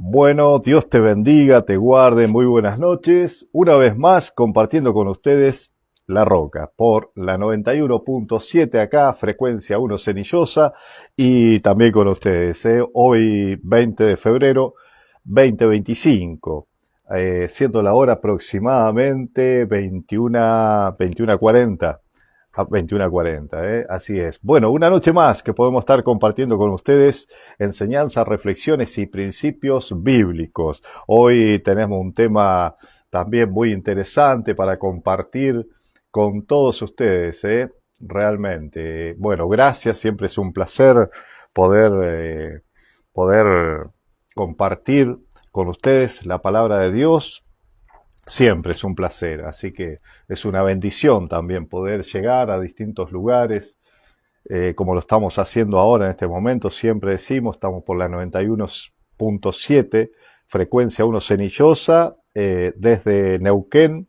Bueno, Dios te bendiga, te guarde, muy buenas noches. Una vez más compartiendo con ustedes La Roca por la 91.7 acá, frecuencia 1 Cenillosa, y también con ustedes, hoy 20 de febrero 2025, siendo la hora aproximadamente 21:40. A 21:40, así es. Bueno, una noche más que podemos estar compartiendo con ustedes enseñanzas, reflexiones y principios bíblicos. Hoy tenemos un tema también muy interesante para compartir con todos ustedes, realmente. Bueno, gracias, siempre es un placer poder, poder compartir con ustedes la palabra de Dios. Siempre es un placer, así que es una bendición también poder llegar a distintos lugares, como lo estamos haciendo ahora en este momento. Siempre decimos, estamos por la 91.7, frecuencia 1 Cenillosa, desde Neuquén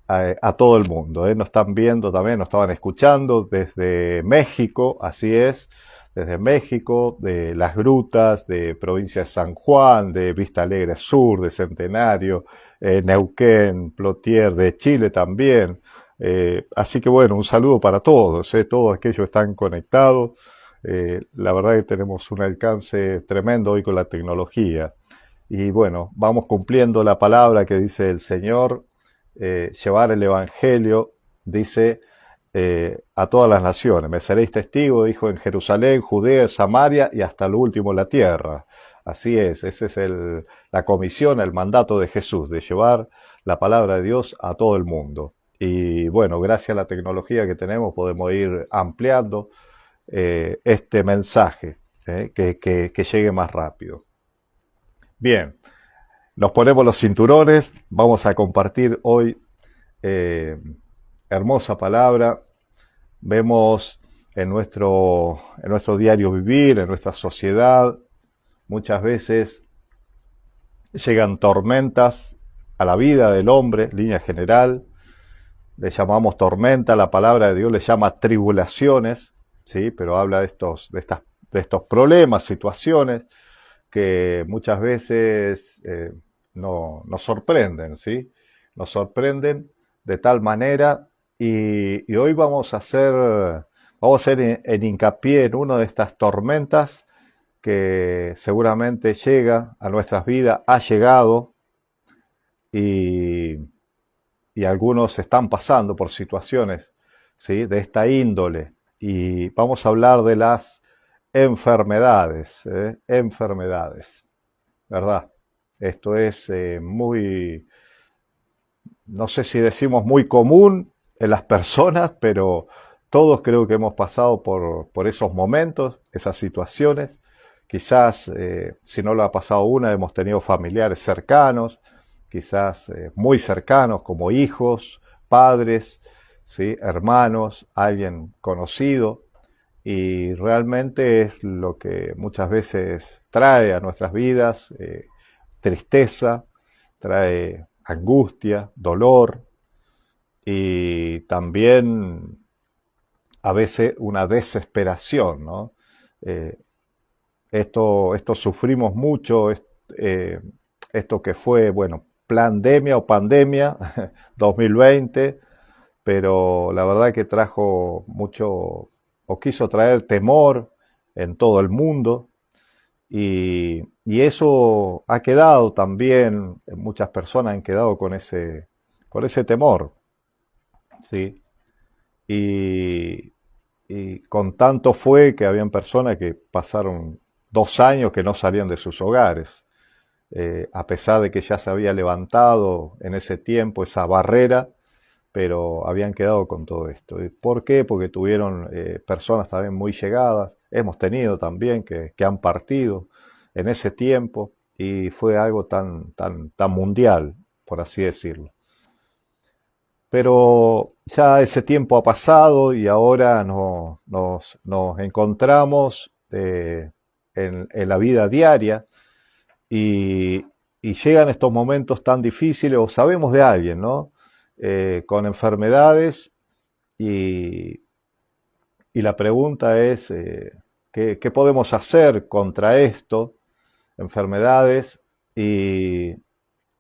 a todo el mundo. Nos están viendo también, nos estaban escuchando desde México, así es, desde México, de Las Grutas, de provincia de San Juan, de Vista Alegre Sur, de Centenario, Neuquén, Plotier, de Chile también. Así que bueno, un saludo para todos, todos aquellos que están conectados. La verdad que tenemos un alcance tremendo hoy con la tecnología. Y bueno, vamos cumpliendo la palabra que dice el Señor, llevar el Evangelio, dice, a todas las naciones. Me seréis testigo, dijo, en Jerusalén, Judea, Samaria y hasta lo último la tierra. Así es, esa es la comisión, el mandato de Jesús, de llevar la palabra de Dios a todo el mundo. Y bueno, gracias a la tecnología que tenemos podemos ir ampliando este mensaje, que llegue más rápido. Bien, nos ponemos los cinturones, vamos a compartir hoy eh, hermosa palabra. Vemos en nuestro diario vivir, en nuestra sociedad, muchas veces llegan tormentas a la vida del hombre, línea general. Le llamamos tormenta, la palabra de Dios le llama tribulaciones, ¿sí? Pero habla de estos problemas, situaciones que muchas veces nos sorprenden, ¿sí? Nos sorprenden de tal manera, y hoy vamos a hacer en hincapié en una de estas tormentas que seguramente llega a nuestras vidas, ha llegado, y, y algunos están pasando por situaciones, ¿sí?, de esta índole. Y vamos a hablar de las enfermedades, enfermedades, ¿verdad? Esto es no sé si decimos muy común en las personas, pero todos creo que hemos pasado por esos momentos, esas situaciones. Quizás, si no lo ha pasado una, hemos tenido familiares cercanos, quizás muy cercanos, como hijos, padres, ¿sí?, hermanos, alguien conocido. Y realmente es lo que muchas veces trae a nuestras vidas tristeza, trae angustia, dolor, y también a veces una desesperación, ¿no? Eh, esto sufrimos mucho, eh, esto que fue, bueno, pandemia o pandemia 2020, pero la verdad que trajo mucho, o quiso traer temor en todo el mundo. Y eso ha quedado también, muchas personas han quedado con ese temor, ¿sí? Y, y con tanto fue que habían personas que pasaron 2 años que no salían de sus hogares, a pesar de que ya se había levantado en ese tiempo esa barrera, pero habían quedado con todo esto. ¿Y por qué? Porque tuvieron personas también muy llegadas, hemos tenido también que han partido en ese tiempo, y fue algo tan, tan, tan mundial, por así decirlo. Pero ya ese tiempo ha pasado y ahora nos encontramos en la vida diaria, y, y llegan estos momentos tan difíciles, o sabemos de alguien, ¿no? Con enfermedades, y, y la pregunta es, ¿qué podemos hacer contra esto? Enfermedades Y,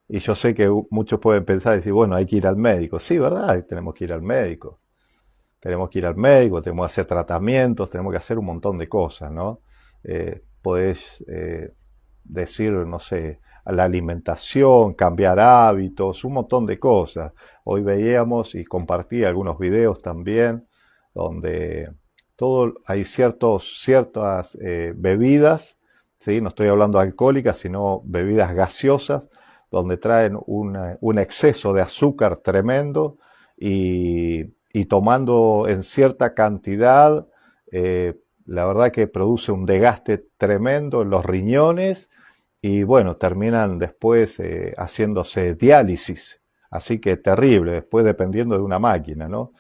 y yo sé que muchos pueden pensar y decir, bueno, hay que ir al médico. Sí, ¿verdad? Tenemos que ir al médico. Tenemos que ir al médico, tenemos que hacer tratamientos, tenemos que hacer un montón de cosas, ¿no? Podés decir, no sé, a la alimentación, cambiar hábitos, un montón de cosas. Hoy veíamos y compartí algunos videos también donde hay ciertas bebidas, ¿sí? No estoy hablando alcohólicas, sino bebidas gaseosas, donde traen un exceso de azúcar tremendo y tomando en cierta cantidad, la verdad que produce un desgaste tremendo en los riñones y bueno, terminan después haciéndose diálisis. Así que terrible, después dependiendo de una máquina, ¿no?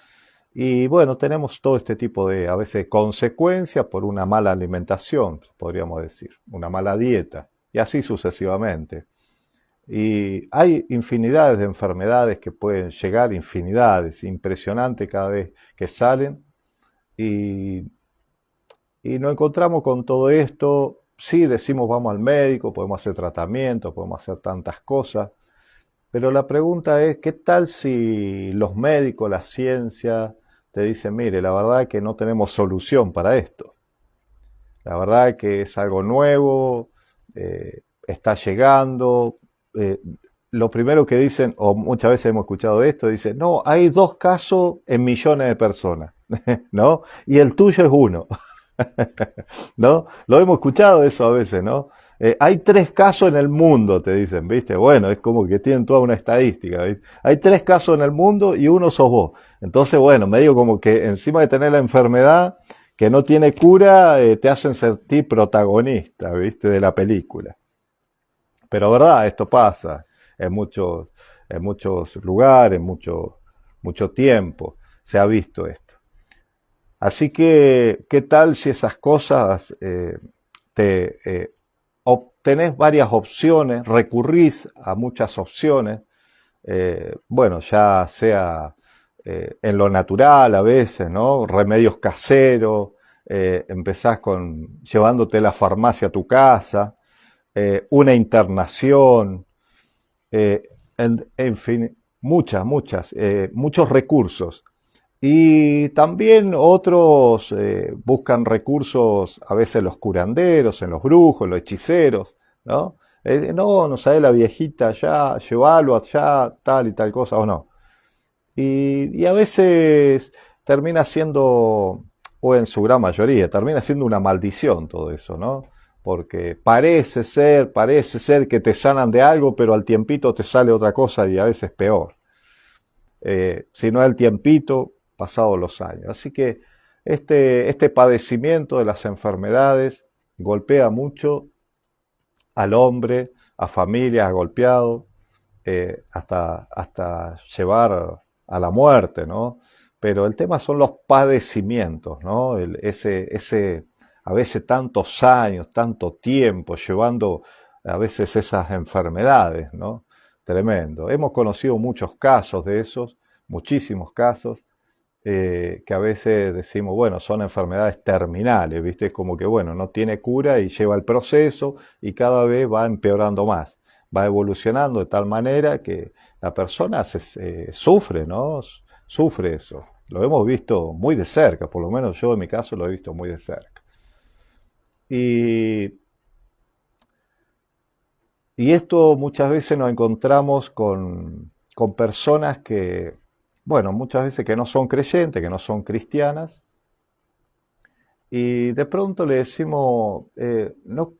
Y bueno, tenemos todo este tipo de, a veces, consecuencias por una mala alimentación, podríamos decir, una mala dieta, y así sucesivamente. Y hay infinidades de enfermedades que pueden llegar, infinidades, impresionante cada vez que salen, y, y nos encontramos con todo esto. Sí, decimos vamos al médico, podemos hacer tratamientos, podemos hacer tantas cosas, pero la pregunta es, ¿qué tal si los médicos, la ciencia, te dicen, mire, la verdad es que no tenemos solución para esto? La verdad es que es algo nuevo, está llegando. eh, lo primero que dicen, o muchas veces hemos escuchado esto, dicen, no, hay 2 casos en millones de personas, ¿no? Y el tuyo es uno. ¿No? Lo hemos escuchado eso a veces, ¿no? Hay 3 casos en el mundo, te dicen, ¿viste? Bueno, es como que tienen toda una estadística, ¿viste? Hay 3 casos en el mundo y uno sos vos. Entonces, bueno, medio como que encima de tener la enfermedad que no tiene cura, te hacen sentir protagonista, ¿viste? De la película. Pero verdad, esto pasa en muchos lugares, mucho tiempo se ha visto esto. Así que, ¿qué tal si esas cosas te obtenés varias opciones, recurrís a muchas opciones? Bueno, ya sea en lo natural a veces, ¿no? Remedios caseros, empezás con llevándote la farmacia a tu casa, una internación, eh, en fin, muchos recursos. Y también otros buscan recursos, a veces los curanderos, en los brujos, los hechiceros, ¿no? No sabe la viejita allá, llévalo allá, tal y tal cosa, o no. Y a veces termina siendo, o en su gran mayoría, termina siendo una maldición todo eso, ¿no? Porque parece ser que te sanan de algo, pero al tiempito te sale otra cosa y a veces peor. Si no el tiempito, pasados los años. Así que este padecimiento de las enfermedades golpea mucho al hombre, a familias, ha golpeado, hasta llevar a la muerte, ¿no? Pero el tema son los padecimientos, ¿no? A veces tantos años, tanto tiempo llevando a veces esas enfermedades, ¿no? Tremendo. Hemos conocido muchos casos de esos, muchísimos casos, que a veces decimos, bueno, son enfermedades terminales, ¿viste? Es como que, bueno, no tiene cura y lleva el proceso y cada vez va empeorando más, va evolucionando de tal manera que la persona sufre, ¿no? Sufre eso. Lo hemos visto muy de cerca, por lo menos yo en mi caso lo he visto muy de cerca. Y, y esto muchas veces nos encontramos con personas que, bueno, muchas veces que no son creyentes, que no son cristianas, y de pronto le decimos, no,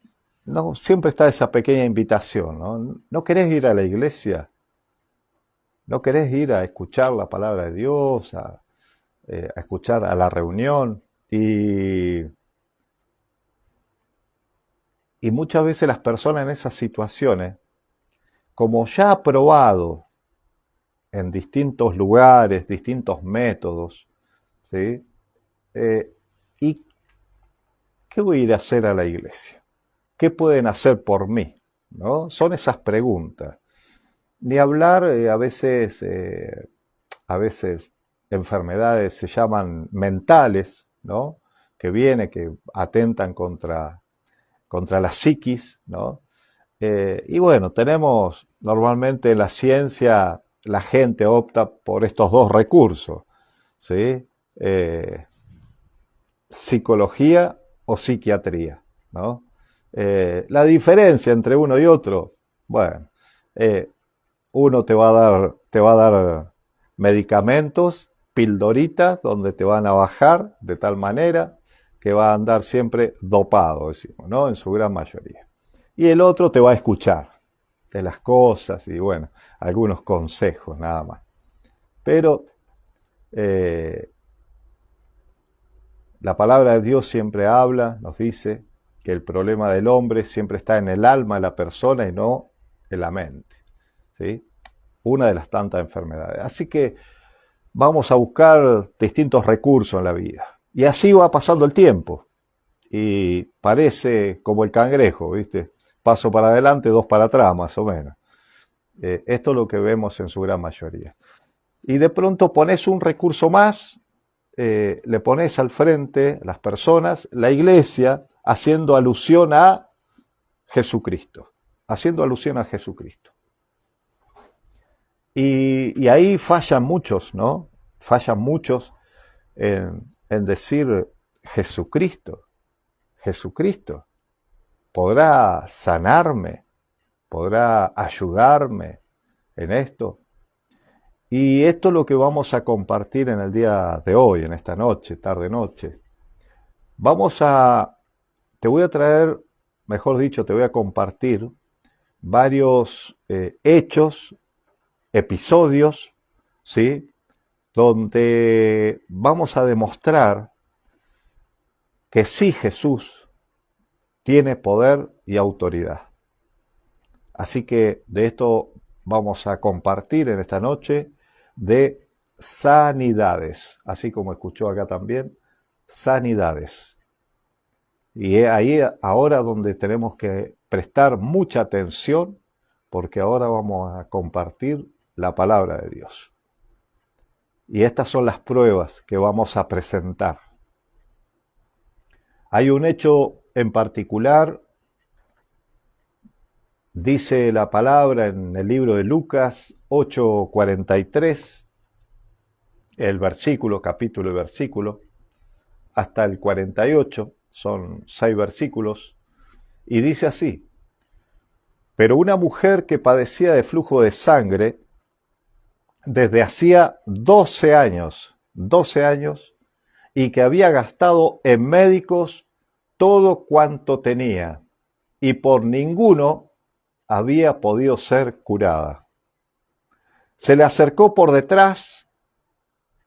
no, siempre está esa pequeña invitación, ¿no? ¿No querés ir a la iglesia? ¿No querés ir a escuchar la palabra de Dios, a escuchar a la reunión? Y muchas veces las personas en esas situaciones, como ya ha probado en distintos lugares, distintos métodos, ¿sí? Eh, ¿Y qué voy a ir a hacer a la iglesia? ¿Qué pueden hacer por mí? ¿No? Son esas preguntas. Ni hablar, a veces enfermedades se llaman mentales, ¿no? Que atentan contra la psiquis, ¿no? Y bueno, tenemos normalmente en la ciencia, la gente opta por estos dos recursos, ¿sí? Eh, Psicología o psiquiatría, ¿no? La diferencia entre uno y otro, bueno, eh, uno te va a dar medicamentos, pildoritas, donde te van a bajar de tal manera que va a andar siempre dopado, decimos, ¿no? En su gran mayoría. Y el otro te va a escuchar de las cosas y, bueno, algunos consejos nada más. Pero eh, la palabra de Dios siempre habla, nos dice que el problema del hombre siempre está en el alma de la persona y no en la mente, ¿sí? Una de las tantas enfermedades. Así que vamos a buscar distintos recursos en la vida. Y así va pasando el tiempo. Y parece como el cangrejo, ¿viste? Paso para adelante, dos para atrás, más o menos. Esto es lo que vemos en su gran mayoría. Y de pronto pones un recurso más, le pones al frente las personas, la iglesia, haciendo alusión a Jesucristo. Haciendo alusión a Jesucristo. Y ahí fallan muchos, ¿no? Fallan muchos en decir Jesucristo. Jesucristo podrá sanarme, podrá ayudarme en esto. Y esto es lo que vamos a compartir en el día de hoy, en esta noche, tarde-noche. Te voy a traer, mejor dicho, te voy a compartir varios hechos, episodios, ¿sí? Donde vamos a demostrar que sí Jesús tiene poder y autoridad. Así que de esto vamos a compartir en esta noche de sanidades, así como escuchó acá también, sanidades. Y es ahí ahora donde tenemos que prestar mucha atención porque ahora vamos a compartir la palabra de Dios. Y estas son las pruebas que vamos a presentar. Hay un hecho en particular, dice la palabra en el libro de Lucas 8:43, el versículo, capítulo y versículo, hasta el 48, son 6 versículos, y dice así: pero una mujer que padecía de flujo de sangre desde hacía 12 años, y que había gastado en médicos todo cuanto tenía, y por ninguno había podido ser curada. Se le acercó por detrás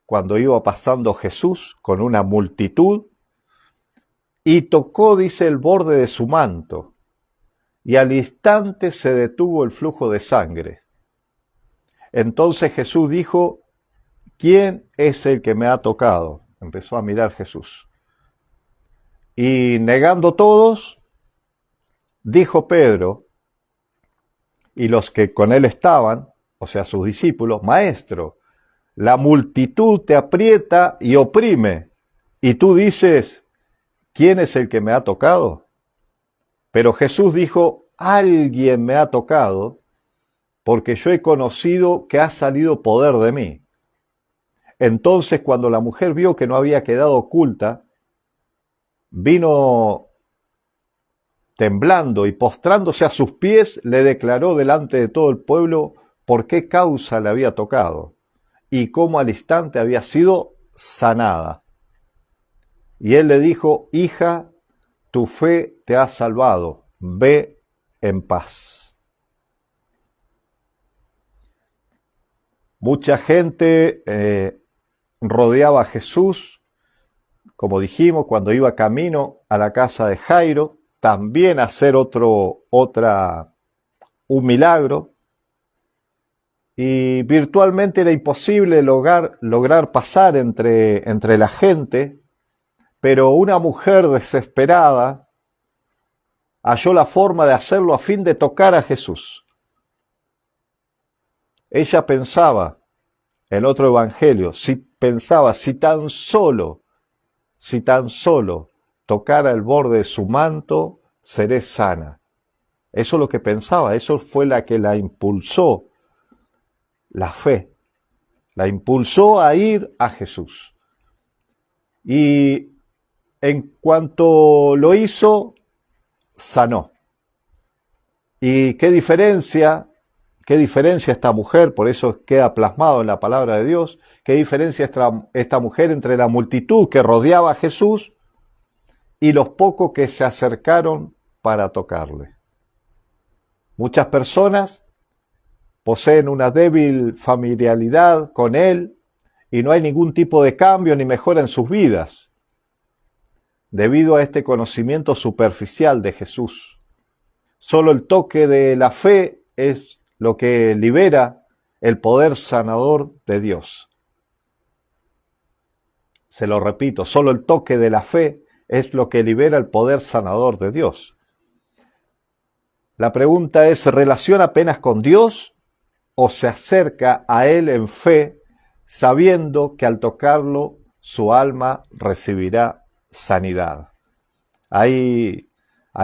cuando iba pasando Jesús con una multitud y tocó, dice, el borde de su manto, y al instante se detuvo el flujo de sangre. Entonces Jesús dijo: ¿quién es el que me ha tocado? Empezó a mirar Jesús. Y negando todos, dijo Pedro y los que con él estaban, o sea, sus discípulos: Maestro, la multitud te aprieta y oprime, y tú dices: ¿quién es el que me ha tocado? Pero Jesús dijo: alguien me ha tocado, porque yo he conocido que ha salido poder de mí. Entonces, cuando la mujer vio que no había quedado oculta, vino temblando y postrándose a sus pies, le declaró delante de todo el pueblo por qué causa le había tocado y cómo al instante había sido sanada. Y él le dijo: hija, tu fe te ha salvado, ve en paz. Mucha gente rodeaba a Jesús, como dijimos, cuando iba camino a la casa de Jairo, también a hacer un milagro, y virtualmente era imposible lograr pasar entre la gente, pero una mujer desesperada halló la forma de hacerlo a fin de tocar a Jesús. Ella pensaba, en otro evangelio, pensaba, si tan solo tocara el borde de su manto, seré sana. Eso es lo que pensaba, eso fue la que la impulsó, la fe. La impulsó a ir a Jesús. Y en cuanto lo hizo, sanó. ¿Y qué diferencia esta mujer? Por eso queda plasmado en la palabra de Dios. ¿Qué diferencia esta mujer entre la multitud que rodeaba a Jesús y los pocos que se acercaron para tocarle? Muchas personas poseen una débil familiaridad con Él y no hay ningún tipo de cambio ni mejora en sus vidas, debido a este conocimiento superficial de Jesús. Solo el toque de la fe es lo que libera el poder sanador de Dios. Se lo repito, solo el toque de la fe es lo que libera el poder sanador de Dios. La pregunta es, ¿se relaciona apenas con Dios o se acerca a Él en fe, sabiendo que al tocarlo su alma recibirá sanidad? Hay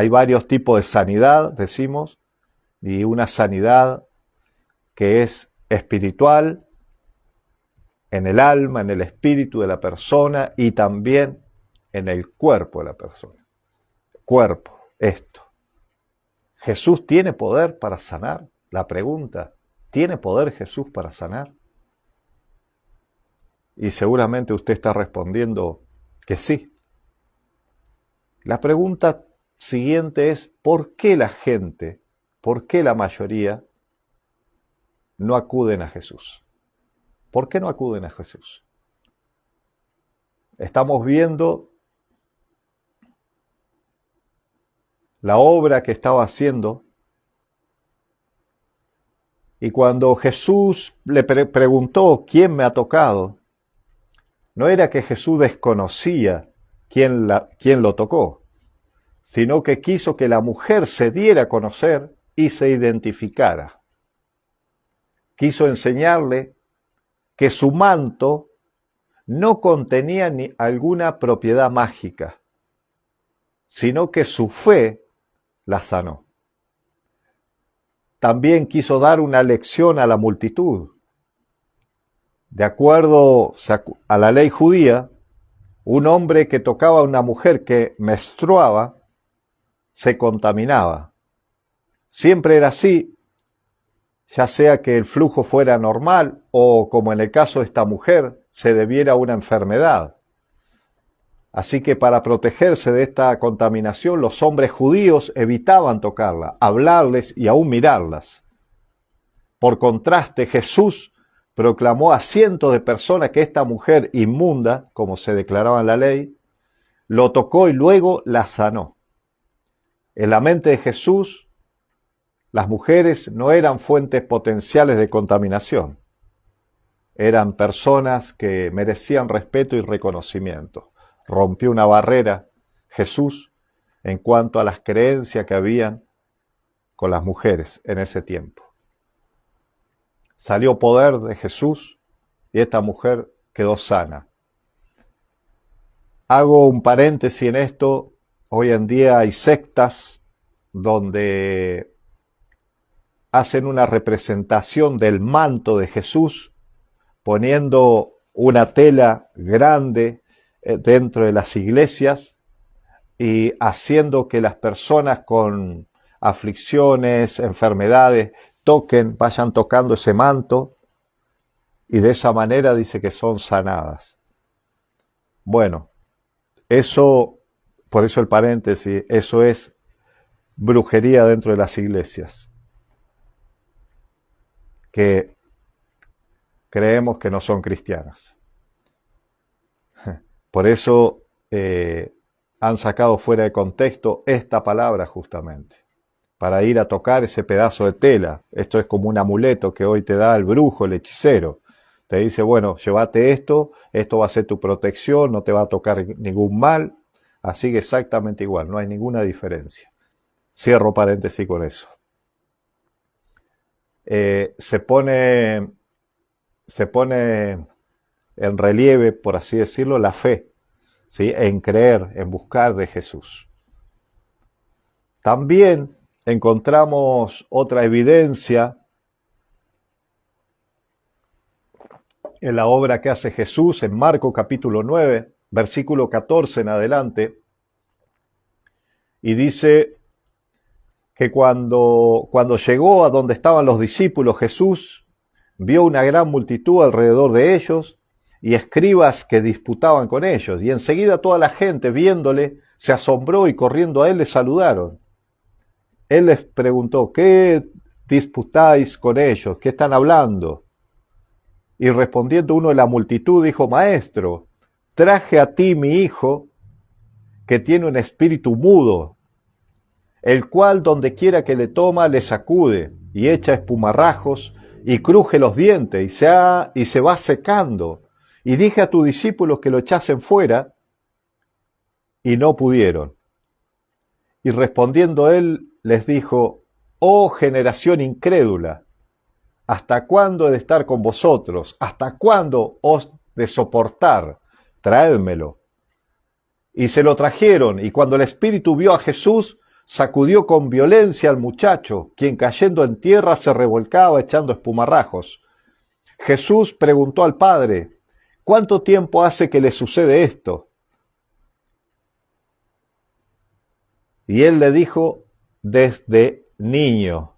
varios tipos de sanidad, decimos, y una sanidad que es espiritual, en el alma, en el espíritu de la persona y también en el cuerpo de la persona. Cuerpo, esto. ¿Jesús tiene poder para sanar? La pregunta, ¿tiene poder Jesús para sanar? Y seguramente usted está respondiendo que sí. La pregunta siguiente es, ¿por qué la gente, por qué la mayoría no acuden a Jesús? ¿Por qué no acuden a Jesús? Estamos viendo la obra que estaba haciendo y cuando Jesús le preguntó ¿quién me ha tocado? No era que Jesús desconocía quién lo tocó, sino que quiso que la mujer se diera a conocer y se identificara. Quiso enseñarle que su manto no contenía ni alguna propiedad mágica, sino que su fe la sanó. También quiso dar una lección a la multitud. De acuerdo a la ley judía, un hombre que tocaba a una mujer que menstruaba se contaminaba. Siempre era así, ya sea que el flujo fuera normal o, como en el caso de esta mujer, se debiera a una enfermedad. Así que para protegerse de esta contaminación, los hombres judíos evitaban tocarla, hablarles y aún mirarlas. Por contraste, Jesús proclamó a cientos de personas que esta mujer inmunda, como se declaraba en la ley, lo tocó y luego la sanó. En la mente de Jesús, las mujeres no eran fuentes potenciales de contaminación. Eran personas que merecían respeto y reconocimiento. Rompió una barrera Jesús en cuanto a las creencias que habían con las mujeres en ese tiempo. Salió poder de Jesús y esta mujer quedó sana. Hago un paréntesis en esto. Hoy en día hay sectas donde hacen una representación del manto de Jesús poniendo una tela grande dentro de las iglesias y haciendo que las personas con aflicciones, enfermedades, vayan tocando ese manto y de esa manera dice que son sanadas. Bueno, eso, por eso el paréntesis, eso es brujería dentro de las iglesias, que creemos que no son cristianas. Por eso han sacado fuera de contexto esta palabra justamente, para ir a tocar ese pedazo de tela. Esto es como un amuleto que hoy te da el brujo, el hechicero. Te dice, bueno, llévate esto va a ser tu protección, no te va a tocar ningún mal. Así que exactamente igual, no hay ninguna diferencia. Cierro paréntesis con eso. Se pone en relieve, por así decirlo, la fe, ¿sí? En creer, en buscar de Jesús. También encontramos otra evidencia en la obra que hace Jesús en Marcos capítulo 9, versículo 14 en adelante, y dice que cuando llegó a donde estaban los discípulos, Jesús vio una gran multitud alrededor de ellos y escribas que disputaban con ellos, y enseguida toda la gente, viéndole, se asombró y corriendo a él le saludaron. Él les preguntó: ¿qué disputáis con ellos? ¿Qué están hablando? Y respondiendo uno de la multitud dijo: Maestro, traje a ti mi hijo, que tiene un espíritu mudo, el cual donde quiera que le toma le sacude y echa espumarrajos y cruje los dientes y se va secando. Y dije a tus discípulos que lo echasen fuera y no pudieron. Y respondiendo él les dijo: Oh generación incrédula, ¿hasta cuándo he de estar con vosotros? ¿Hasta cuándo os de soportar? Traédmelo. Y se lo trajeron, y cuando el espíritu vio a Jesús, sacudió con violencia al muchacho, quien cayendo en tierra se revolcaba echando espumarrajos. Jesús preguntó al padre: ¿cuánto tiempo hace que le sucede esto? Y él le dijo: desde niño.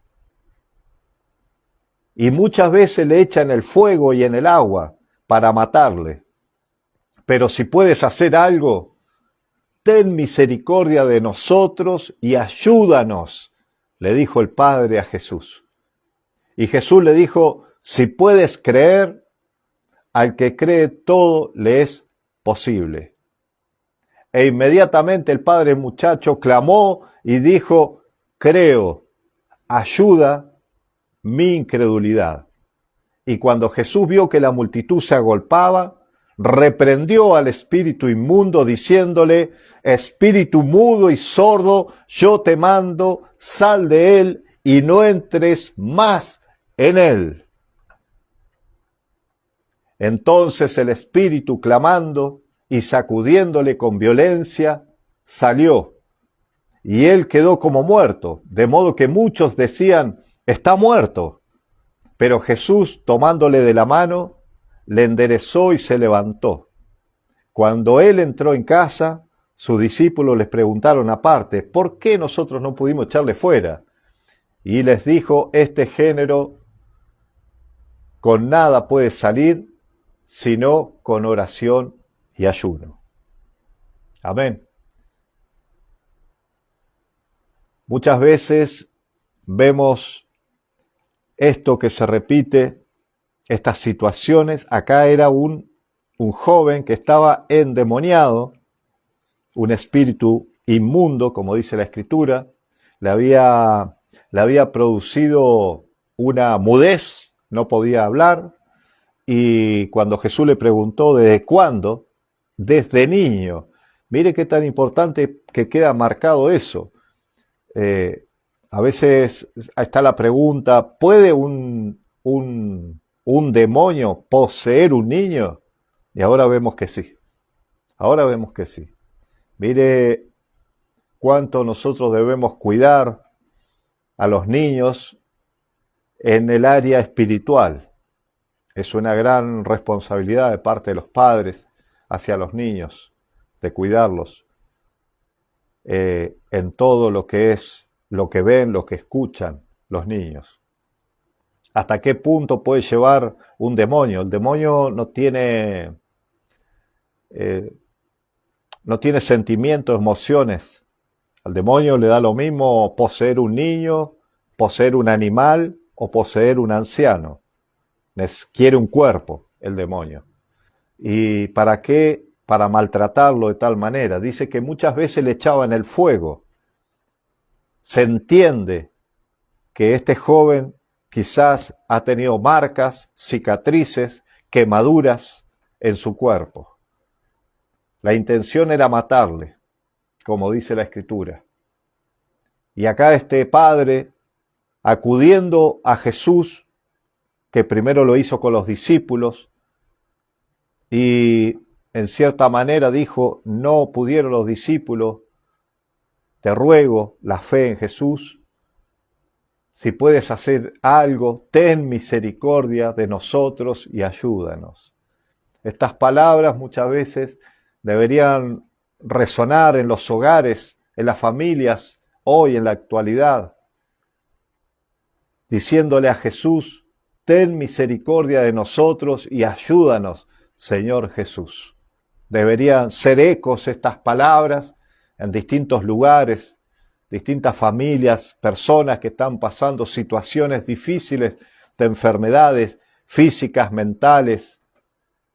Y muchas veces le echan el fuego y en el agua para matarle. Pero si puedes hacer algo, ten misericordia de nosotros y ayúdanos, le dijo el Padre a Jesús. Y Jesús le dijo: si puedes creer, al que cree todo le es posible. E inmediatamente el padre del muchacho clamó y dijo: creo, ayuda mi incredulidad. Y cuando Jesús vio que la multitud se agolpaba, reprendió al espíritu inmundo, diciéndole: espíritu mudo y sordo, yo te mando, sal de él y no entres más en él. Entonces el espíritu, clamando y sacudiéndole con violencia, salió, y él quedó como muerto, de modo que muchos decían: está muerto. Pero Jesús, tomándole de la mano, le enderezó y se levantó. Cuando él entró en casa, sus discípulos les preguntaron aparte: ¿por qué nosotros no pudimos echarle fuera? Y les dijo: este género con nada puede salir, sino con oración y ayuno. Amén. Muchas veces vemos esto que se repite, estas situaciones. Acá era un joven que estaba endemoniado, un espíritu inmundo, como dice la Escritura, le había producido una mudez, no podía hablar, y cuando Jesús le preguntó desde cuándo, desde niño. Mire qué tan importante que queda marcado eso. A veces está la pregunta: ¿puede un demonio poseer un niño? Y ahora vemos que sí. Ahora vemos que sí. Mire cuánto nosotros debemos cuidar a los niños en el área espiritual. Es una gran responsabilidad de parte de los padres hacia los niños, de cuidarlos en todo lo que es, lo que ven, lo que escuchan los niños. ¿Hasta qué punto puede llevar un demonio? El demonio no tiene sentimientos, emociones. Al demonio le da lo mismo poseer un niño, poseer un animal o poseer un anciano. Quiere un cuerpo, el demonio. ¿Y para qué? Para maltratarlo de tal manera. Dice que muchas veces le echaban el fuego. Se entiende que este joven quizás ha tenido marcas, cicatrices, quemaduras en su cuerpo. La intención era matarle, como dice la Escritura. Y acá este padre, acudiendo a Jesús, que primero lo hizo con los discípulos, y en cierta manera dijo: no pudieron los discípulos, te ruego la fe en Jesús. si puedes hacer algo, ten misericordia de nosotros y ayúdanos. Estas palabras muchas veces deberían resonar en los hogares, en las familias, hoy en la actualidad, diciéndole a Jesús, ten misericordia de nosotros y ayúdanos, Señor Jesús. Deberían ser ecos estas palabras en distintos lugares, distintas familias, personas que están pasando situaciones difíciles de enfermedades físicas, mentales.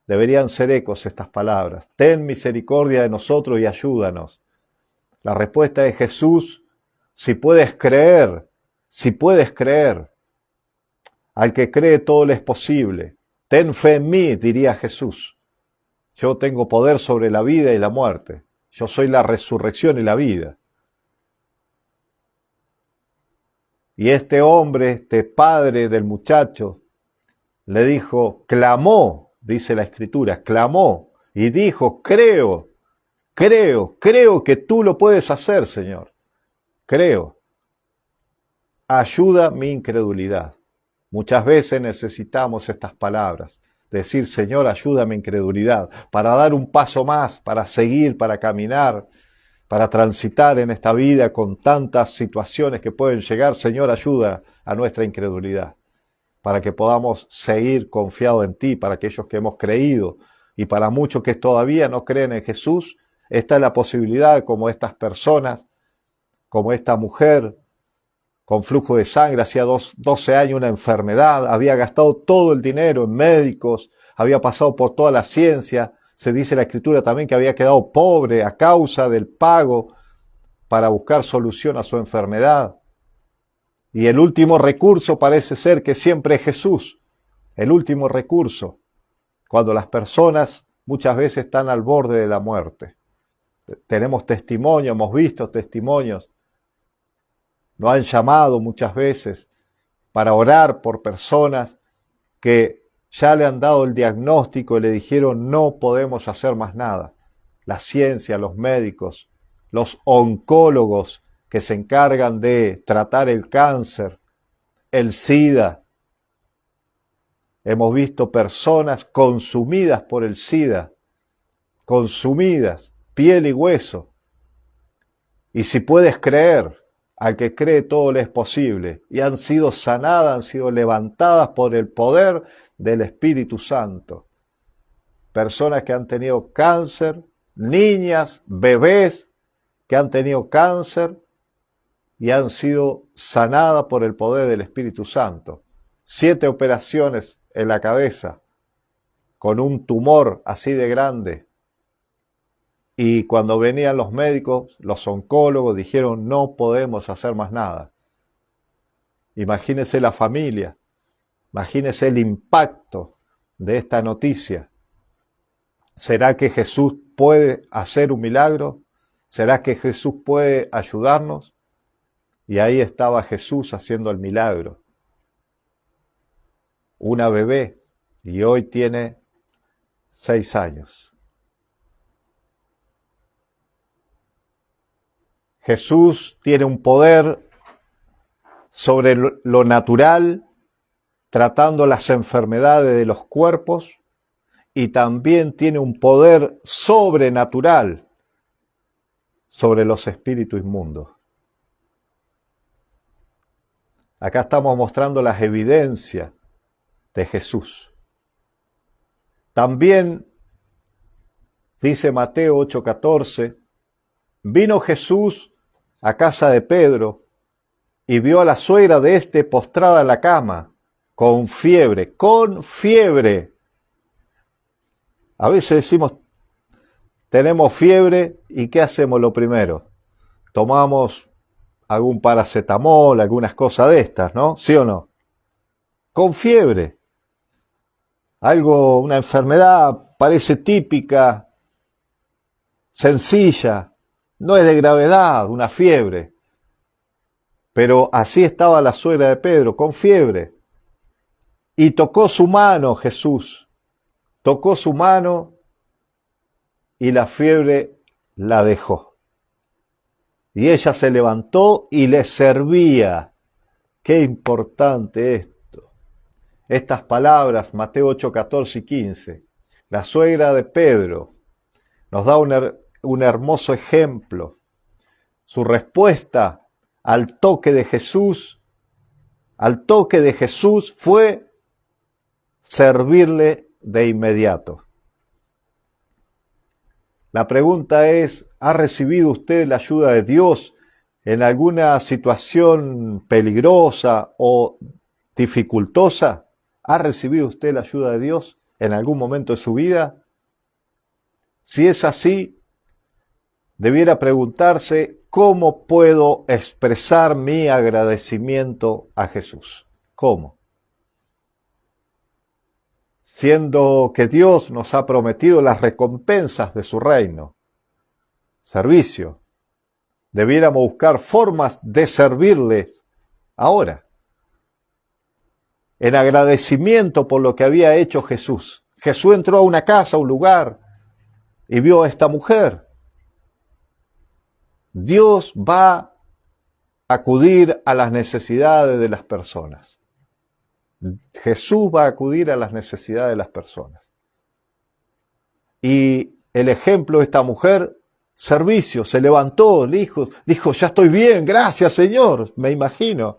Deberían ser ecos estas palabras. Ten misericordia de nosotros y ayúdanos. La respuesta de Jesús, si puedes creer, si puedes creer. Al que cree todo le es posible. Ten fe en mí, diría Jesús. Yo tengo poder sobre la vida y la muerte. Yo soy la resurrección y la vida. Y este hombre, este padre del muchacho, le dijo, clamó, dice la Escritura, clamó y dijo, creo que tú lo puedes hacer, Señor. Creo. Ayuda mi incredulidad. Muchas veces necesitamos estas palabras. Decir, Señor, ayuda mi incredulidad, para dar un paso más, para seguir, para caminar, para transitar en esta vida con tantas situaciones que pueden llegar. Señor, ayuda a nuestra incredulidad, para que podamos seguir confiados en ti, para aquellos que hemos creído y para muchos que todavía no creen en Jesús. Esta es la posibilidad, como estas personas, como esta mujer con flujo de sangre, hacía 12 años una enfermedad, había gastado todo el dinero en médicos, había pasado por toda la ciencia. Se dice en la Escritura también que había quedado pobre a causa del pago para buscar solución a su enfermedad. Y el último recurso parece ser que siempre es Jesús, el último recurso, cuando las personas muchas veces están al borde de la muerte. Tenemos testimonio, hemos visto testimonios. Nos han llamado muchas veces para orar por personas que ya le han dado el diagnóstico y le dijeron no podemos hacer más nada. La ciencia, los médicos, los oncólogos que se encargan de tratar el cáncer, el SIDA. Hemos visto personas consumidas por el SIDA, consumidas, piel y hueso. Y si puedes creer, al que cree todo le es posible, y han sido sanadas, han sido levantadas por el poder del Espíritu Santo. Personas que han tenido cáncer, niñas, bebés que han tenido cáncer y han sido sanadas por el poder del Espíritu Santo. 7 operaciones en la cabeza, con un tumor así de grande. Y cuando venían los médicos, los oncólogos dijeron, no podemos hacer más nada. Imagínese la familia, imagínese el impacto de esta noticia. ¿Será que Jesús puede hacer un milagro? ¿Será que Jesús puede ayudarnos? Y ahí estaba Jesús haciendo el milagro. Una bebé, y hoy tiene 6 años. Jesús tiene un poder sobre lo natural, tratando las enfermedades de los cuerpos, y también tiene un poder sobrenatural sobre los espíritus inmundos. Acá estamos mostrando las evidencias de Jesús. También dice Mateo 8:14, vino Jesús a casa de Pedro y vio a la suegra de éste postrada en la cama, con fiebre, con fiebre. A veces decimos, tenemos fiebre, ¿y qué hacemos lo primero? Tomamos algún paracetamol, algunas cosas de estas, ¿no? ¿Sí o no? Con fiebre. Algo, una enfermedad parece típica, sencilla, no es de gravedad, una fiebre. Pero así estaba la suegra de Pedro, con fiebre. Y tocó su mano Jesús, tocó su mano y la fiebre la dejó. Y ella se levantó y le servía. Qué importante esto. Estas palabras, Mateo 8, 14 y 15. La suegra de Pedro nos da un hermoso ejemplo. Su respuesta al toque de Jesús fue servirle de inmediato. La pregunta es, ¿ha recibido usted la ayuda de Dios en alguna situación peligrosa o dificultosa? ¿Ha recibido usted la ayuda de Dios en algún momento de su vida? Si es así, debiera preguntarse, ¿cómo puedo expresar mi agradecimiento a Jesús? ¿Cómo? Siendo que Dios nos ha prometido las recompensas de su reino. Servicio. Debiéramos buscar formas de servirle ahora. En agradecimiento por lo que había hecho Jesús. Jesús entró a una casa, a un lugar, y vio a esta mujer. Dios va a acudir a las necesidades de las personas. Jesús va a acudir a las necesidades de las personas. Y el ejemplo de esta mujer, servicio, se levantó, dijo, ya estoy bien, gracias Señor, me imagino.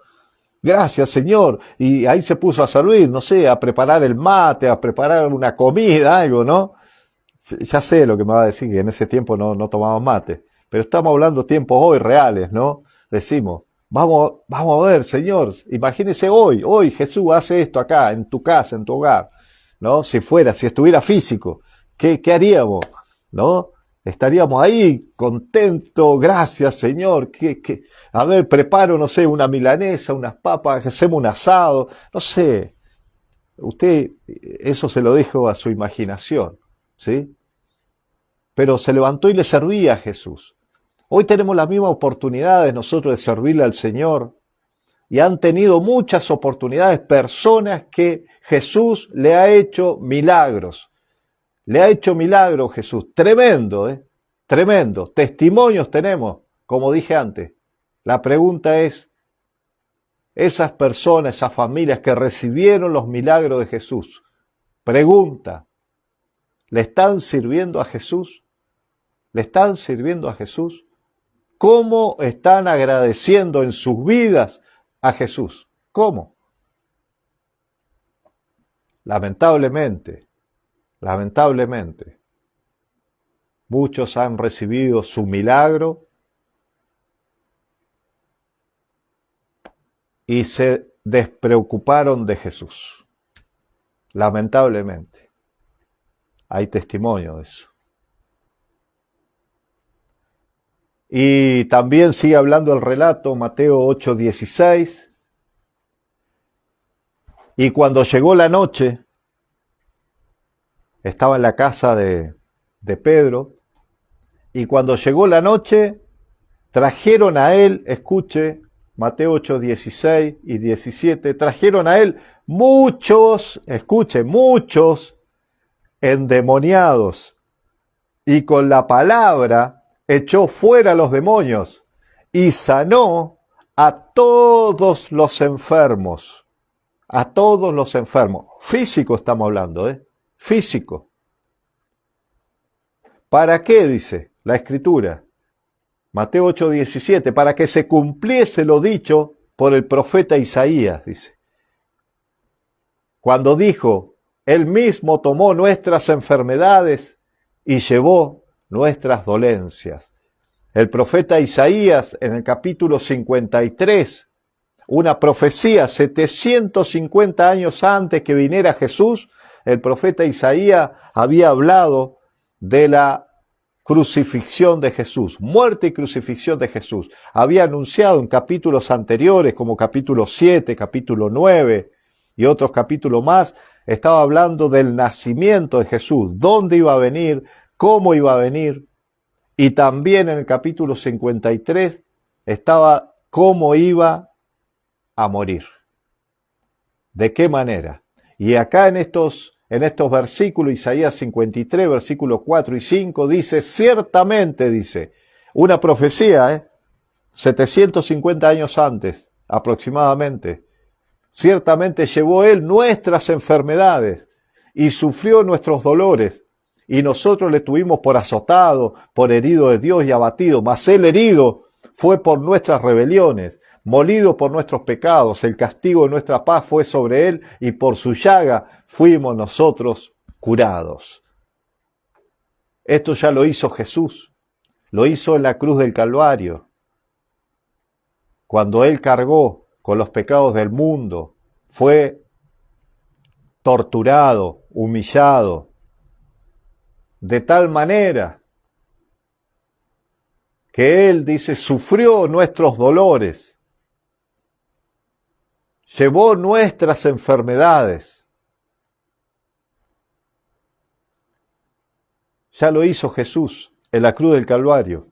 Gracias Señor. Y ahí se puso a servir, no sé, a preparar el mate, a preparar una comida, algo, ¿no? Ya sé lo que me va a decir, que en ese tiempo no tomábamos mate. Pero estamos hablando de tiempos hoy reales, ¿no? Decimos, vamos a ver, Señor, imagínese hoy Jesús hace esto acá, en tu casa, en tu hogar, ¿no? Si estuviera físico, ¿qué haríamos? ¿No? Estaríamos ahí, contentos, gracias, Señor, a ver, preparo, no sé, una milanesa, unas papas, hacemos un asado, no sé. Usted, eso se lo dejo a su imaginación, ¿sí? Pero se levantó y le servía a Jesús. Hoy tenemos las mismas oportunidades nosotros de servirle al Señor y han tenido muchas oportunidades personas que Jesús le ha hecho milagros. Le ha hecho milagros Jesús. Tremendo, tremendo. Testimonios tenemos, como dije antes. La pregunta es, esas personas, esas familias que recibieron los milagros de Jesús, pregunta, ¿le están sirviendo a Jesús? ¿Le están sirviendo a Jesús? ¿Cómo están agradeciendo en sus vidas a Jesús? ¿Cómo? Lamentablemente, muchos han recibido su milagro y se despreocuparon de Jesús. Lamentablemente. Hay testimonio de eso. Y también sigue hablando el relato, Mateo 8:16. Y cuando llegó la noche, estaba en la casa de Pedro, y cuando llegó la noche, trajeron a él, escuche, Mateo 8:16 y 17, trajeron a él muchos endemoniados, y con la palabra echó fuera a los demonios y sanó a todos los enfermos. A todos los enfermos. Físico estamos hablando, Físico. ¿Para qué? Dice la Escritura. Mateo 8:17. Para que se cumpliese lo dicho por el profeta Isaías, dice. Cuando dijo, Él mismo tomó nuestras enfermedades y llevó nuestras dolencias. El profeta Isaías, en el capítulo 53, una profecía 750 años antes que viniera Jesús, el profeta Isaías había hablado de la crucifixión de Jesús, muerte y crucifixión de Jesús. Había anunciado en capítulos anteriores, como capítulo 7, capítulo 9 y otros capítulos más, estaba hablando del nacimiento de Jesús, dónde iba a venir, cómo iba a venir, y también en el capítulo 53 estaba cómo iba a morir. ¿De qué manera? Y acá en estos versículos, Isaías 53, versículos 4 y 5, dice, ciertamente, dice, una profecía, 750 años antes, aproximadamente. Ciertamente llevó Él nuestras enfermedades y sufrió nuestros dolores, y nosotros le tuvimos por azotado, por herido de Dios y abatido, mas Él herido fue por nuestras rebeliones, molido por nuestros pecados, el castigo de nuestra paz fue sobre Él, y por su llaga fuimos nosotros curados. Esto ya lo hizo Jesús, lo hizo en la cruz del Calvario, cuando Él cargó con los pecados del mundo, fue torturado, humillado, de tal manera que Él, dice, sufrió nuestros dolores, llevó nuestras enfermedades. Ya lo hizo Jesús en la cruz del Calvario.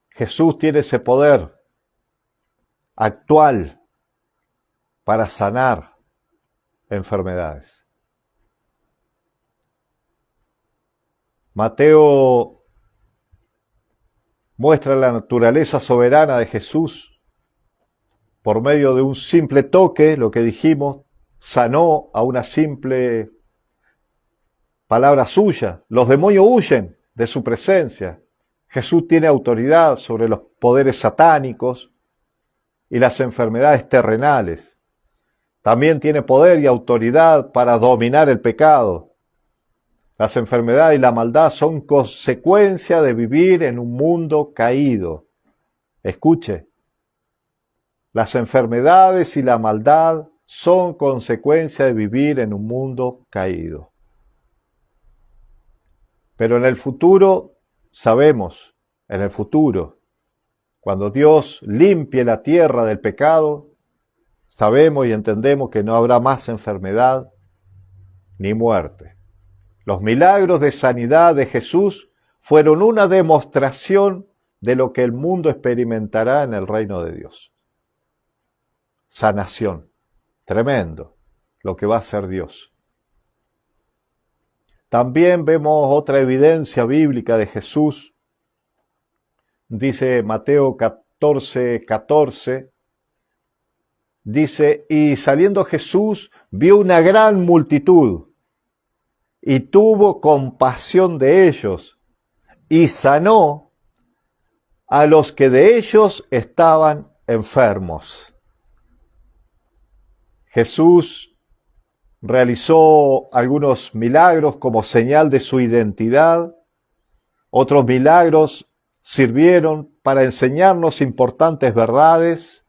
Jesús tiene ese poder actual para sanar enfermedades. Mateo muestra la naturaleza soberana de Jesús por medio de un simple toque, lo que dijimos, sanó a una simple palabra suya. Los demonios huyen de su presencia. Jesús tiene autoridad sobre los poderes satánicos y las enfermedades terrenales. También tiene poder y autoridad para dominar el pecado. Las enfermedades y la maldad son consecuencia de vivir en un mundo caído. Escuche, las enfermedades y la maldad son consecuencia de vivir en un mundo caído. Pero en el futuro, sabemos, en el futuro, cuando Dios limpie la tierra del pecado, sabemos y entendemos que no habrá más enfermedad ni muerte. Los milagros de sanidad de Jesús fueron una demostración de lo que el mundo experimentará en el reino de Dios. Sanación, tremendo, lo que va a hacer Dios. También vemos otra evidencia bíblica de Jesús. Dice Mateo 14:14, dice, y saliendo Jesús vio una gran multitud y tuvo compasión de ellos y sanó a los que de ellos estaban enfermos. Jesús realizó algunos milagros como señal de su identidad. Otros milagros sirvieron para enseñarnos importantes verdades,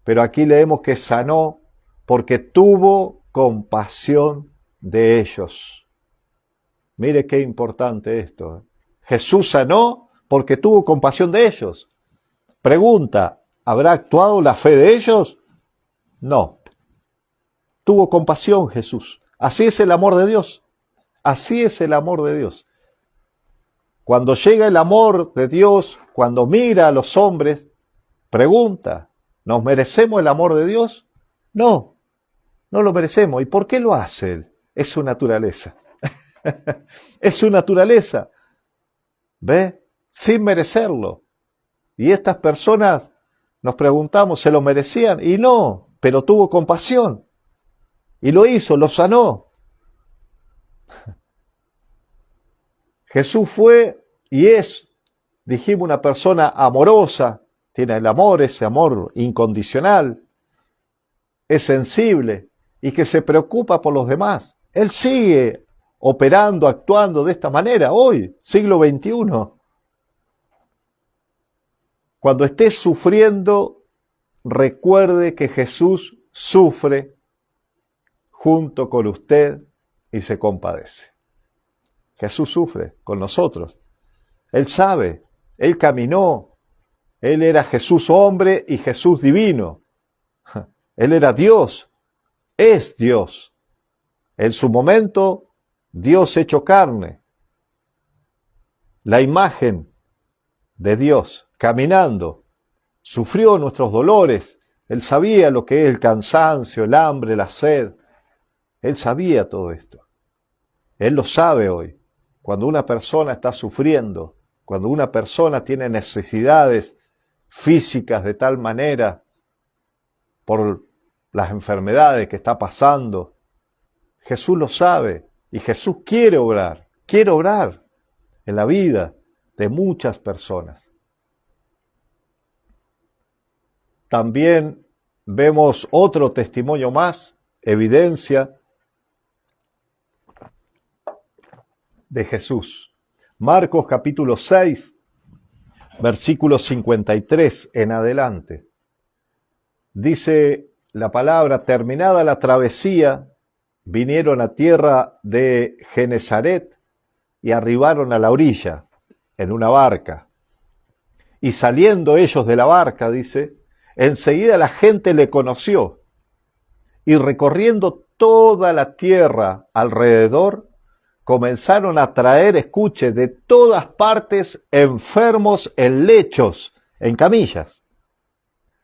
pero aquí leemos que sanó porque tuvo compasión de ellos. Mire qué importante esto. Jesús sanó porque tuvo compasión de ellos. Pregunta, ¿habrá actuado la fe de ellos? No. Tuvo compasión Jesús. Así es el amor de Dios. Así es el amor de Dios. Cuando llega el amor de Dios, cuando mira a los hombres, pregunta, ¿nos merecemos el amor de Dios? No, no lo merecemos. ¿Y por qué lo hace Él? Es su naturaleza. Es su naturaleza. ¿Ve? Sin merecerlo. Y estas personas, nos preguntamos, ¿se lo merecían? Y no, pero tuvo compasión. Y lo hizo, lo sanó. Jesús fue y es, dijimos, una persona amorosa, tiene el amor, ese amor incondicional, es sensible y que se preocupa por los demás. Él sigue operando, actuando de esta manera hoy, siglo XXI. Cuando esté sufriendo, recuerde que Jesús sufre junto con usted y se compadece. Jesús sufre con nosotros. Él sabe, Él caminó, Él era Jesús hombre y Jesús divino. Él era Dios, es Dios. En su momento, Dios hecho carne. La imagen de Dios caminando, sufrió nuestros dolores. Él sabía lo que es el cansancio, el hambre, la sed. Él sabía todo esto. Él lo sabe hoy. Cuando una persona está sufriendo, cuando una persona tiene necesidades físicas de tal manera por las enfermedades que está pasando. Jesús lo sabe y Jesús quiere obrar en la vida de muchas personas. También vemos otro testimonio más, evidencia de Jesús. Marcos capítulo 6, versículo 53 en adelante. Dice la palabra: terminada la travesía, vinieron a tierra de Genesaret y arribaron a la orilla en una barca. Y saliendo ellos de la barca, dice, enseguida la gente le conoció, y recorriendo toda la tierra alrededor, comenzaron a traer, escuche, de todas partes enfermos en lechos, en camillas,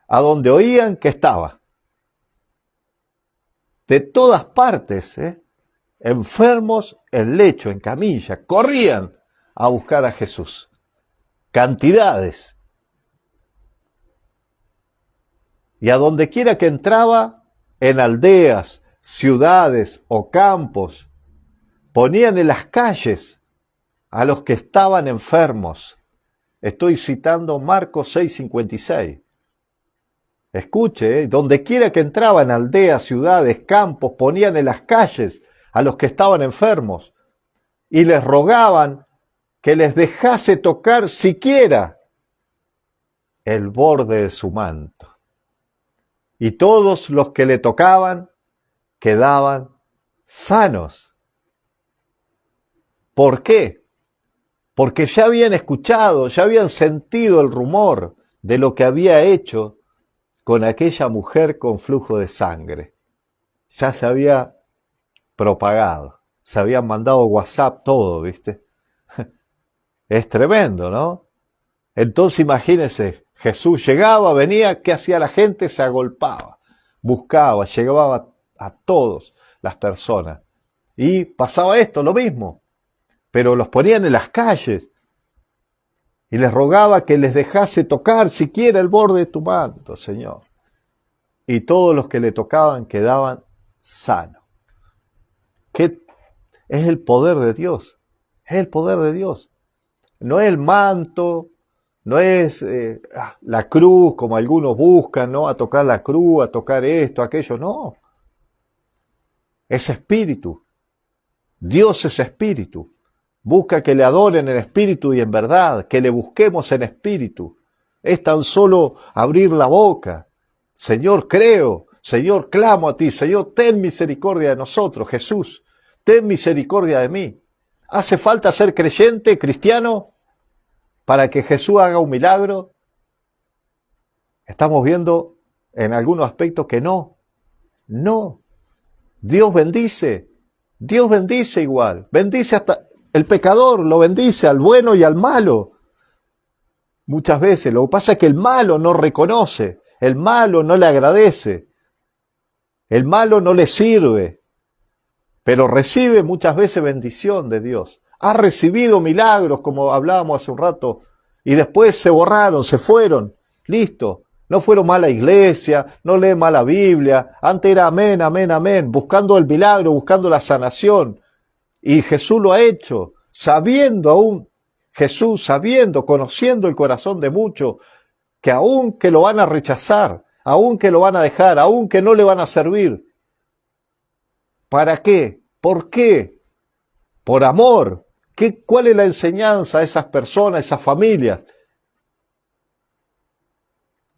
a donde oían que estaba. De todas partes, enfermos en lecho, en camilla, corrían a buscar a Jesús. Cantidades. Y a donde quiera que entraba, en aldeas, ciudades o campos, ponían en las calles a los que estaban enfermos. Estoy citando Marcos 6:56. Escuche, donde quiera que entraba, en aldeas, ciudades, campos, ponían en las calles a los que estaban enfermos y les rogaban que les dejase tocar siquiera el borde de su manto. Y todos los que le tocaban quedaban sanos. ¿Por qué? Porque ya habían escuchado, ya habían sentido el rumor de lo que había hecho con aquella mujer con flujo de sangre. Ya se había propagado, se habían mandado WhatsApp todo, ¿viste? Es tremendo, ¿no? Entonces imagínense, Jesús llegaba, venía, ¿qué hacía la gente? Se agolpaba, buscaba, llegaba a todas las personas. Y pasaba esto, lo mismo, pero los ponían en las calles y les rogaba que les dejase tocar siquiera el borde de tu manto, Señor. Y todos los que le tocaban quedaban sanos. ¿Qué es el poder de Dios? Es el poder de Dios. No es el manto, no es la cruz, como algunos buscan, ¿no? A tocar la cruz, a tocar esto, aquello, no. Es espíritu. Dios es espíritu. Busca que le adoren en espíritu y en verdad, que le busquemos en espíritu. Es tan solo abrir la boca. Señor, creo. Señor, clamo a ti. Señor, ten misericordia de nosotros. Jesús, ten misericordia de mí. ¿Hace falta ser creyente, cristiano, para que Jesús haga un milagro? Estamos viendo en algunos aspectos que no. No. Dios bendice igual. Bendice hasta el pecador, lo bendice al bueno y al malo. Muchas veces lo que pasa es que el malo no reconoce, el malo no le agradece, el malo no le sirve, pero recibe muchas veces bendición de Dios. Ha recibido milagros, como hablábamos hace un rato, y después se borraron, se fueron, listo. No fueron más a la iglesia, no leen más la Biblia, antes era amén, amén, amén, buscando el milagro, buscando la sanación. Y Jesús lo ha hecho, sabiendo aún, Jesús sabiendo, conociendo el corazón de muchos, que aún que lo van a rechazar, aún que lo van a dejar, aún que no le van a servir. ¿Para qué? ¿Por qué? Por amor. ¿Cuál es la enseñanza a esas personas, esas familias?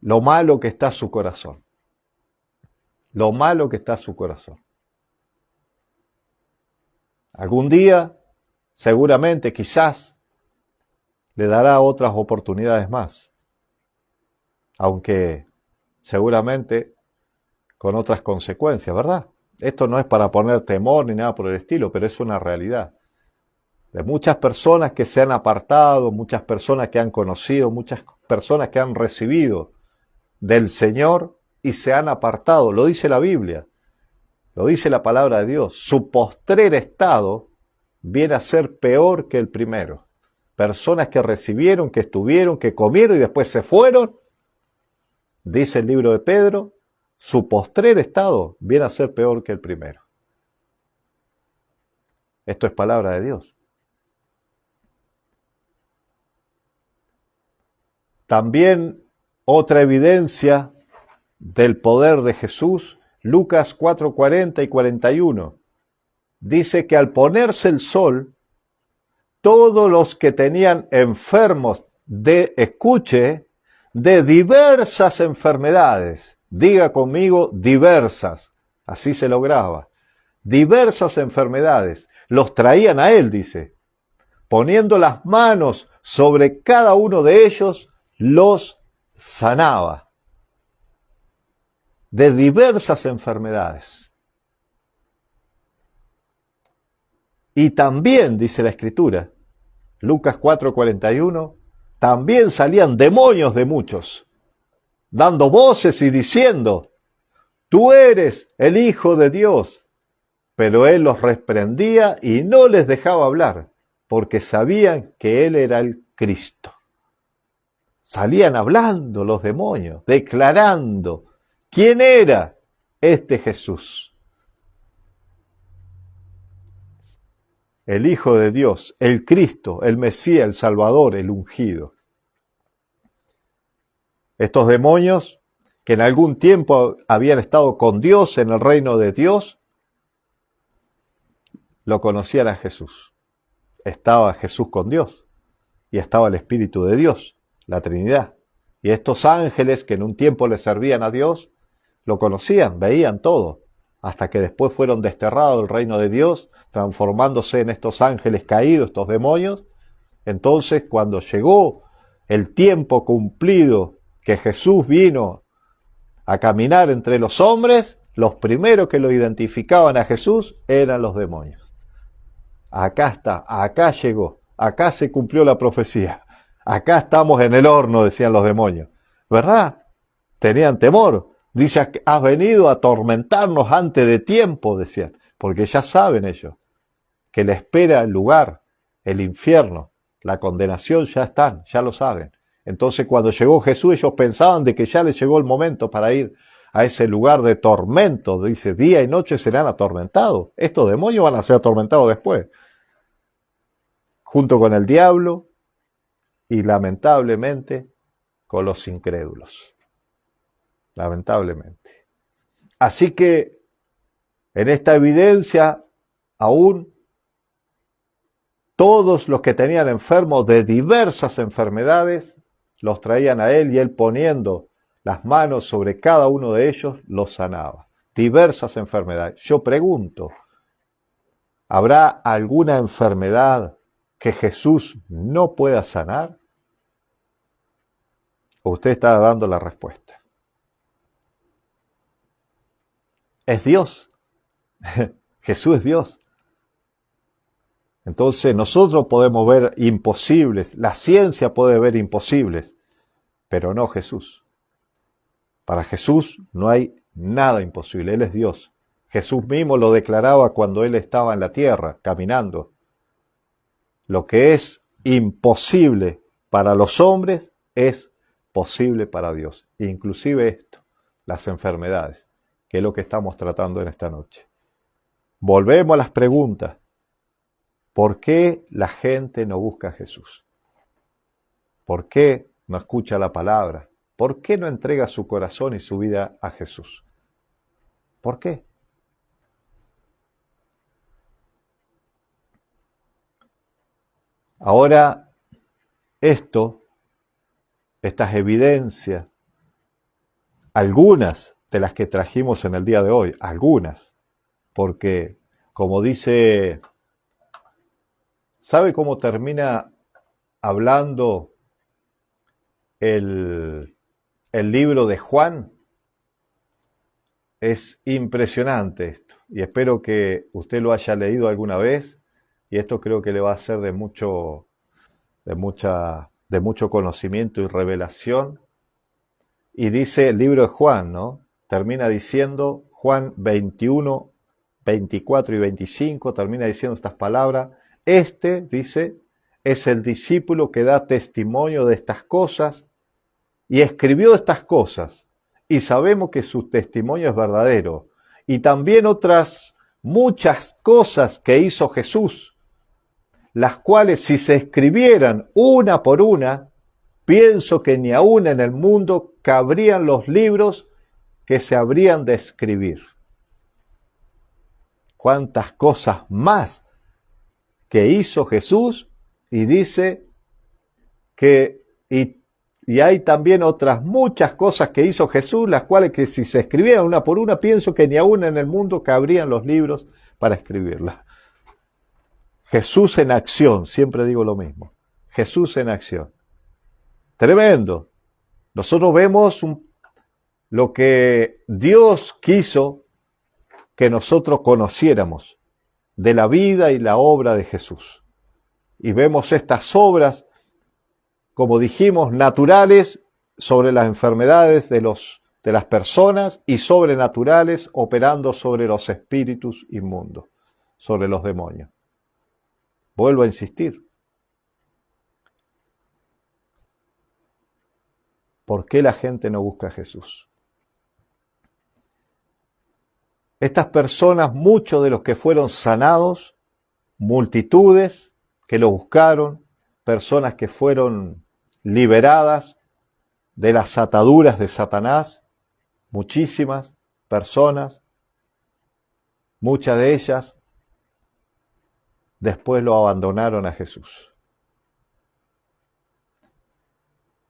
Lo malo que está su corazón. Lo malo que está su corazón. Algún día, seguramente, quizás, le dará otras oportunidades más. Aunque seguramente con otras consecuencias, ¿verdad? Esto no es para poner temor ni nada por el estilo, pero es una realidad. De muchas personas que se han apartado, muchas personas que han conocido, muchas personas que han recibido del Señor y se han apartado. Lo dice la Biblia, lo dice la palabra de Dios. Su postrer estado viene a ser peor que el primero. Personas que recibieron, que estuvieron, que comieron y después se fueron dice el libro de Pedro, su postrer estado viene a ser peor que el primero. Esto es palabra de Dios. También otra evidencia del poder de Jesús, Lucas 4:40 y 41. Dice que al ponerse el sol, todos los que tenían enfermos de diversas enfermedades, diga conmigo diversas, así se lograba, diversas enfermedades, los traían a él, dice, poniendo las manos sobre cada uno de ellos, los sanaba, de diversas enfermedades. Y también, dice la Escritura, Lucas 4:41, también salían demonios de muchos, dando voces y diciendo, tú eres el Hijo de Dios. Pero él los reprendía y no les dejaba hablar, porque sabían que él era el Cristo. Salían hablando los demonios, declarando quién era este Jesús. El Hijo de Dios, el Cristo, el Mesías, el Salvador, el ungido. Estos demonios, que en algún tiempo habían estado con Dios en el reino de Dios, lo conocían a Jesús. Estaba Jesús con Dios y estaba el Espíritu de Dios, la Trinidad. Y estos ángeles que en un tiempo le servían a Dios, lo conocían, veían todo, hasta que después fueron desterrados del reino de Dios, transformándose en estos ángeles caídos, estos demonios. Entonces, cuando llegó el tiempo cumplido que Jesús vino a caminar entre los hombres, los primeros que lo identificaban a Jesús eran los demonios. Acá está, acá llegó, acá se cumplió la profecía, acá estamos en el horno, decían los demonios. ¿Verdad? Tenían temor. Dice, has venido a atormentarnos antes de tiempo, decían, porque ya saben ellos que le espera el lugar, el infierno, la condenación ya están, ya lo saben. Entonces cuando llegó Jesús ellos pensaban de que ya les llegó el momento para ir a ese lugar de tormento. Dice, día y noche serán atormentados. Estos demonios van a ser atormentados después, junto con el diablo y lamentablemente con los incrédulos. Lamentablemente. Así que en esta evidencia aún todos los que tenían enfermos de diversas enfermedades los traían a él y él poniendo las manos sobre cada uno de ellos los sanaba. Diversas enfermedades. Yo pregunto, ¿habrá alguna enfermedad que Jesús no pueda sanar? ¿O usted está dando la respuesta? Es Dios. Jesús es Dios. Entonces nosotros podemos ver imposibles, la ciencia puede ver imposibles, pero no Jesús. Para Jesús no hay nada imposible, Él es Dios. Jesús mismo lo declaraba cuando Él estaba en la tierra, caminando. Lo que es imposible para los hombres es posible para Dios. Inclusive esto, las enfermedades, que es lo que estamos tratando en esta noche. Volvemos a las preguntas. ¿Por qué la gente no busca a Jesús? ¿Por qué no escucha la palabra? ¿Por qué no entrega su corazón y su vida a Jesús? ¿Por qué? Ahora, estas evidencias, algunas de las que trajimos en el día de hoy, algunas, porque como dice, ¿sabe cómo termina hablando el libro de Juan? Es impresionante esto, y espero que usted lo haya leído alguna vez, y esto creo que le va a ser de mucho conocimiento y revelación. Y dice el libro de Juan, ¿no? Termina diciendo, Juan 21, 24 y 25, termina diciendo estas palabras. Dice, es el discípulo que da testimonio de estas cosas y escribió estas cosas y sabemos que su testimonio es verdadero. Y también otras muchas cosas que hizo Jesús, las cuales si se escribieran una por una, pienso que ni aún en el mundo cabrían los libros que se habrían de escribir. Cuántas cosas más que hizo Jesús, y dice que y hay también otras muchas cosas que hizo Jesús, las cuales que si se escribieran una por una, pienso que ni aún en el mundo cabrían los libros para escribirlas. Jesús en acción, siempre digo lo mismo. Jesús en acción. Tremendo. Nosotros vemos lo que Dios quiso que nosotros conociéramos de la vida y la obra de Jesús. Y vemos estas obras, como dijimos, naturales sobre las enfermedades de las personas y sobrenaturales operando sobre los espíritus inmundos, sobre los demonios. Vuelvo a insistir. ¿Por qué la gente no busca a Jesús? Estas personas, muchos de los que fueron sanados, multitudes que lo buscaron, personas que fueron liberadas de las ataduras de Satanás, muchísimas personas, muchas de ellas después lo abandonaron a Jesús.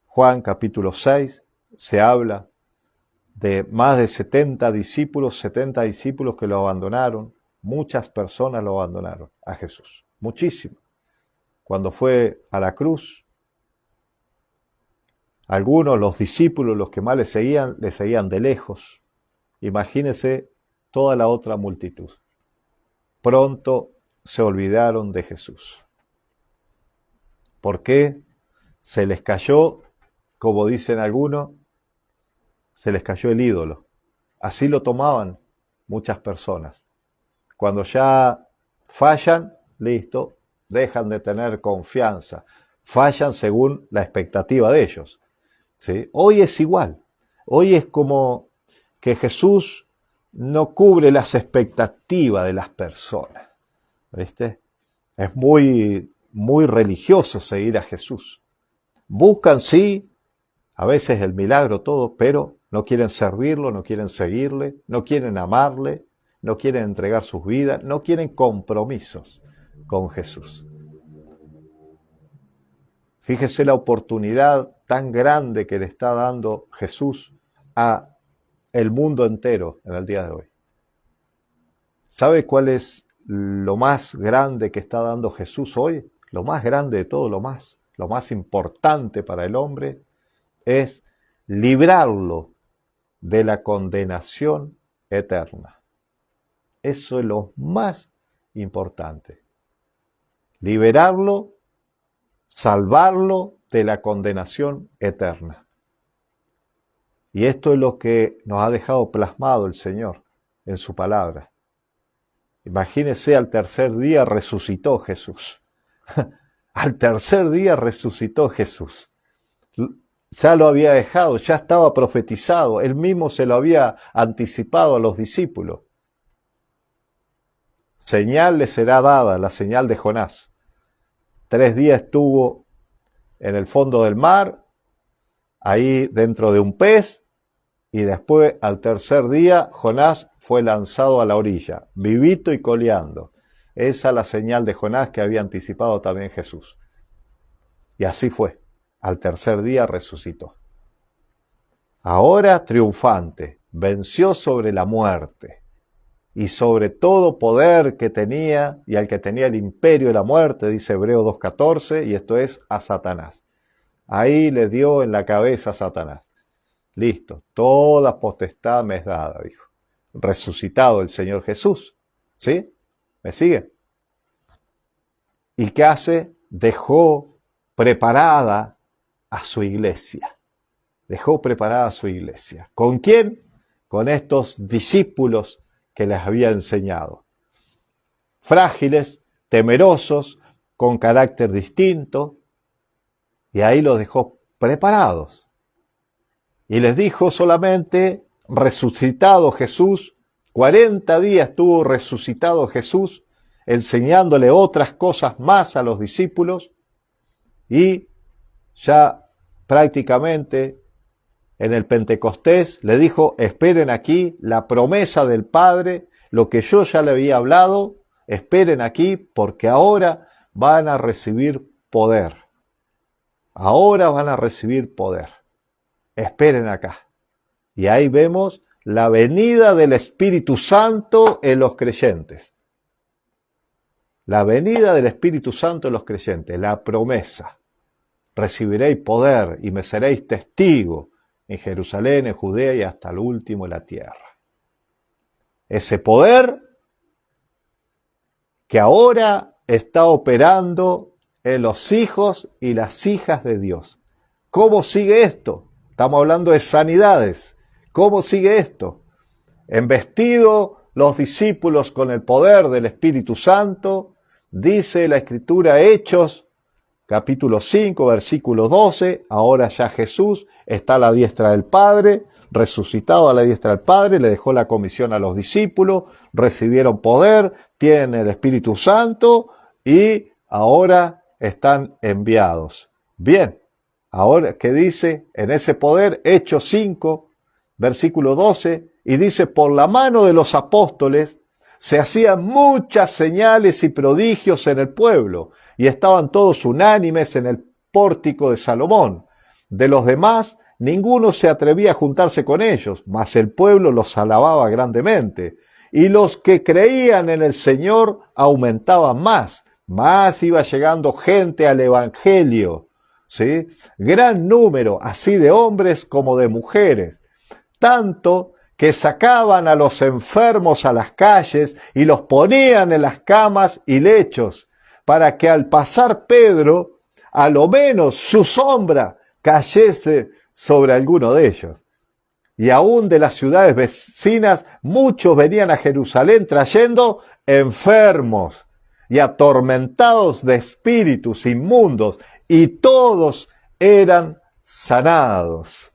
Juan capítulo 6 se habla de más de 70 discípulos que lo abandonaron. Muchas personas lo abandonaron a Jesús, muchísimo. Cuando fue a la cruz, algunos, los discípulos, los que más le seguían de lejos. Imagínense toda la otra multitud. Pronto se olvidaron de Jesús. ¿Por qué? Se les cayó, como dicen algunos, se les cayó el ídolo. Así lo tomaban muchas personas. Cuando ya fallan, listo, dejan de tener confianza. Fallan según la expectativa de ellos. ¿Sí? Hoy es igual. Hoy es como que Jesús no cubre las expectativas de las personas. ¿Viste? Es muy religioso seguir a Jesús. Buscan, sí, a veces el milagro todo, pero no quieren servirlo, no quieren seguirle, no quieren amarle, no quieren entregar sus vidas, no quieren compromisos con Jesús. Fíjese la oportunidad tan grande que le está dando Jesús a el mundo entero en el día de hoy. ¿Sabe cuál es lo más grande que está dando Jesús hoy? Lo más grande de todo, lo más importante para el hombre es librarlo de la condenación eterna. Eso es lo más importante. Liberarlo, salvarlo de la condenación eterna. Y esto es lo que nos ha dejado plasmado el Señor en su palabra. Imagínese, al tercer día resucitó Jesús. Al tercer día resucitó Jesús. Ya lo había dejado, ya estaba profetizado, él mismo se lo había anticipado a los discípulos. Señal le será dada, la señal de Jonás. 3 días estuvo en el fondo del mar, ahí dentro de un pez, y después al tercer día Jonás fue lanzado a la orilla, vivito y coleando. Esa es la señal de Jonás que había anticipado también Jesús. Y así fue. Al tercer día resucitó. Ahora triunfante, venció sobre la muerte y sobre todo poder que tenía y al que tenía el imperio de la muerte, dice Hebreos 2:14, y esto es a Satanás. Ahí le dio en la cabeza a Satanás. Listo, toda potestad me es dada, dijo. Resucitado el Señor Jesús. ¿Sí? ¿Me sigue? ¿Y qué hace? Dejó preparada a su iglesia. Dejó preparada a su iglesia. ¿Con quién? Con estos discípulos que les había enseñado. Frágiles, temerosos, con carácter distinto, y ahí los dejó preparados. Y les dijo solamente, resucitado Jesús, 40 días estuvo resucitado Jesús, enseñándole otras cosas más a los discípulos, y ya prácticamente en el Pentecostés le dijo, esperen aquí la promesa del Padre, lo que yo ya le había hablado, esperen aquí porque ahora van a recibir poder. Ahora van a recibir poder. Esperen acá. Y ahí vemos la venida del Espíritu Santo en los creyentes. La venida del Espíritu Santo en los creyentes, la promesa. Recibiréis poder y me seréis testigo en Jerusalén, en Judea y hasta el último de la tierra. Ese poder que ahora está operando en los hijos y las hijas de Dios. ¿Cómo sigue esto? Estamos hablando de sanidades. ¿Cómo sigue esto? Embestido los discípulos con el poder del Espíritu Santo, dice la Escritura, Hechos, capítulo 5, versículo 12, ahora ya Jesús está a la diestra del Padre, resucitado a la diestra del Padre, le dejó la comisión a los discípulos, recibieron poder, tienen el Espíritu Santo y ahora están enviados. Bien, ahora, ¿qué dice en ese poder? Hechos 5, versículo 12, y dice, por la mano de los apóstoles se hacían muchas señales y prodigios en el pueblo, y estaban todos unánimes en el pórtico de Salomón. De los demás, ninguno se atrevía a juntarse con ellos, mas el pueblo los alababa grandemente. Y los que creían en el Señor aumentaban más iba llegando gente al Evangelio, ¿sí? Gran número, así de hombres como de mujeres, tanto que sacaban a los enfermos a las calles y los ponían en las camas y lechos, para que al pasar Pedro, a lo menos su sombra cayese sobre alguno de ellos. Y aún de las ciudades vecinas, muchos venían a Jerusalén trayendo enfermos y atormentados de espíritus inmundos, y todos eran sanados.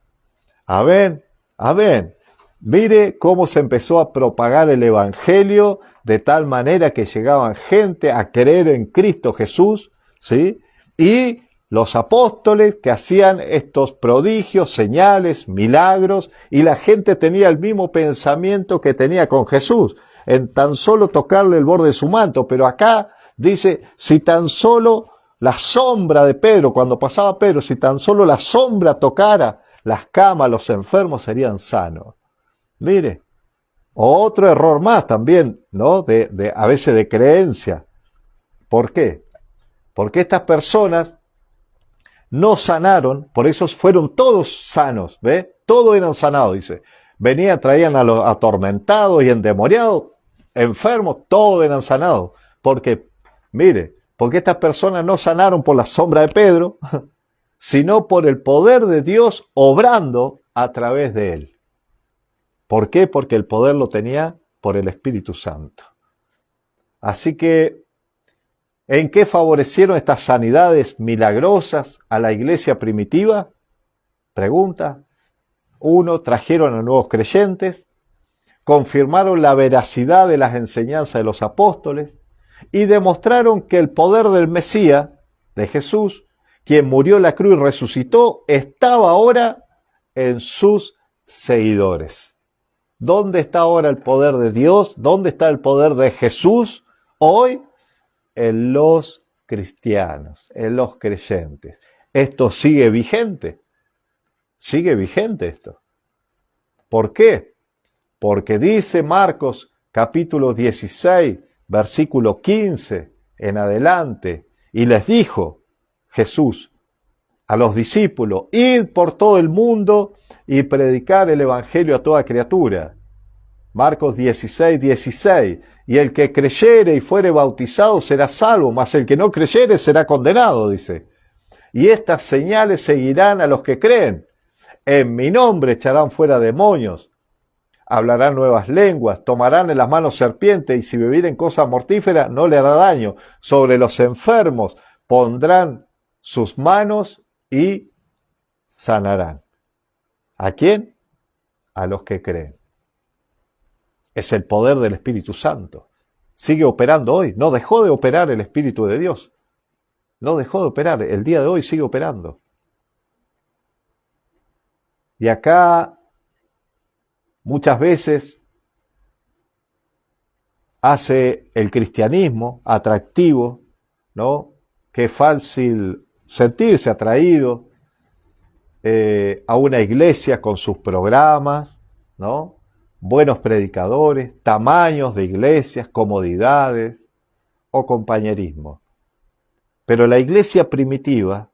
Amén, amén. Mire cómo se empezó a propagar el Evangelio de tal manera que llegaban gente a creer en Cristo Jesús, ¿sí? Y los apóstoles que hacían estos prodigios, señales, milagros, y la gente tenía el mismo pensamiento que tenía con Jesús, en tan solo tocarle el borde de su manto. Pero acá dice, si tan solo la sombra de Pedro, cuando pasaba Pedro, si tan solo la sombra tocara las camas, los enfermos serían sanos. Mire, otro error más también, ¿no? A veces de creencia. ¿Por qué? Porque estas personas no sanaron, por eso fueron todos sanos, ¿ve? Todos eran sanados, dice. Traían a los atormentados y endemoniados, enfermos, todos eran sanados. Porque, mire, porque estas personas no sanaron por la sombra de Pedro, sino por el poder de Dios obrando a través de él. ¿Por qué? Porque el poder lo tenía por el Espíritu Santo. Así que, ¿en qué favorecieron estas sanidades milagrosas a la iglesia primitiva? Pregunta. 1, trajeron a nuevos creyentes, confirmaron la veracidad de las enseñanzas de los apóstoles y demostraron que el poder del Mesías, de Jesús, quien murió en la cruz y resucitó, estaba ahora en sus seguidores. ¿Dónde está ahora el poder de Dios? ¿Dónde está el poder de Jesús hoy? En los cristianos, en los creyentes. Esto sigue vigente. Sigue vigente esto. ¿Por qué? Porque dice Marcos capítulo 16, versículo 15 en adelante, y les dijo Jesús a los discípulos, id por todo el mundo y predicar el evangelio a toda criatura. Marcos 16, 16. Y el que creyere y fuere bautizado será salvo, mas el que no creyere será condenado, dice. Y estas señales seguirán a los que creen. En mi nombre echarán fuera demonios, hablarán nuevas lenguas, tomarán en las manos serpientes, y si bebieren cosas mortíferas no le hará daño. Sobre los enfermos pondrán sus manos y sanarán. ¿A quién? A los que creen. Es el poder del Espíritu Santo. Sigue operando hoy. No dejó de operar el Espíritu de Dios. No dejó de operar. El día de hoy sigue operando. Y acá muchas veces hace el cristianismo atractivo, ¿no? Que es fácil sentirse atraído a una iglesia con sus programas, ¿no? Buenos predicadores, tamaños de iglesias, comodidades o compañerismo. Pero la iglesia primitiva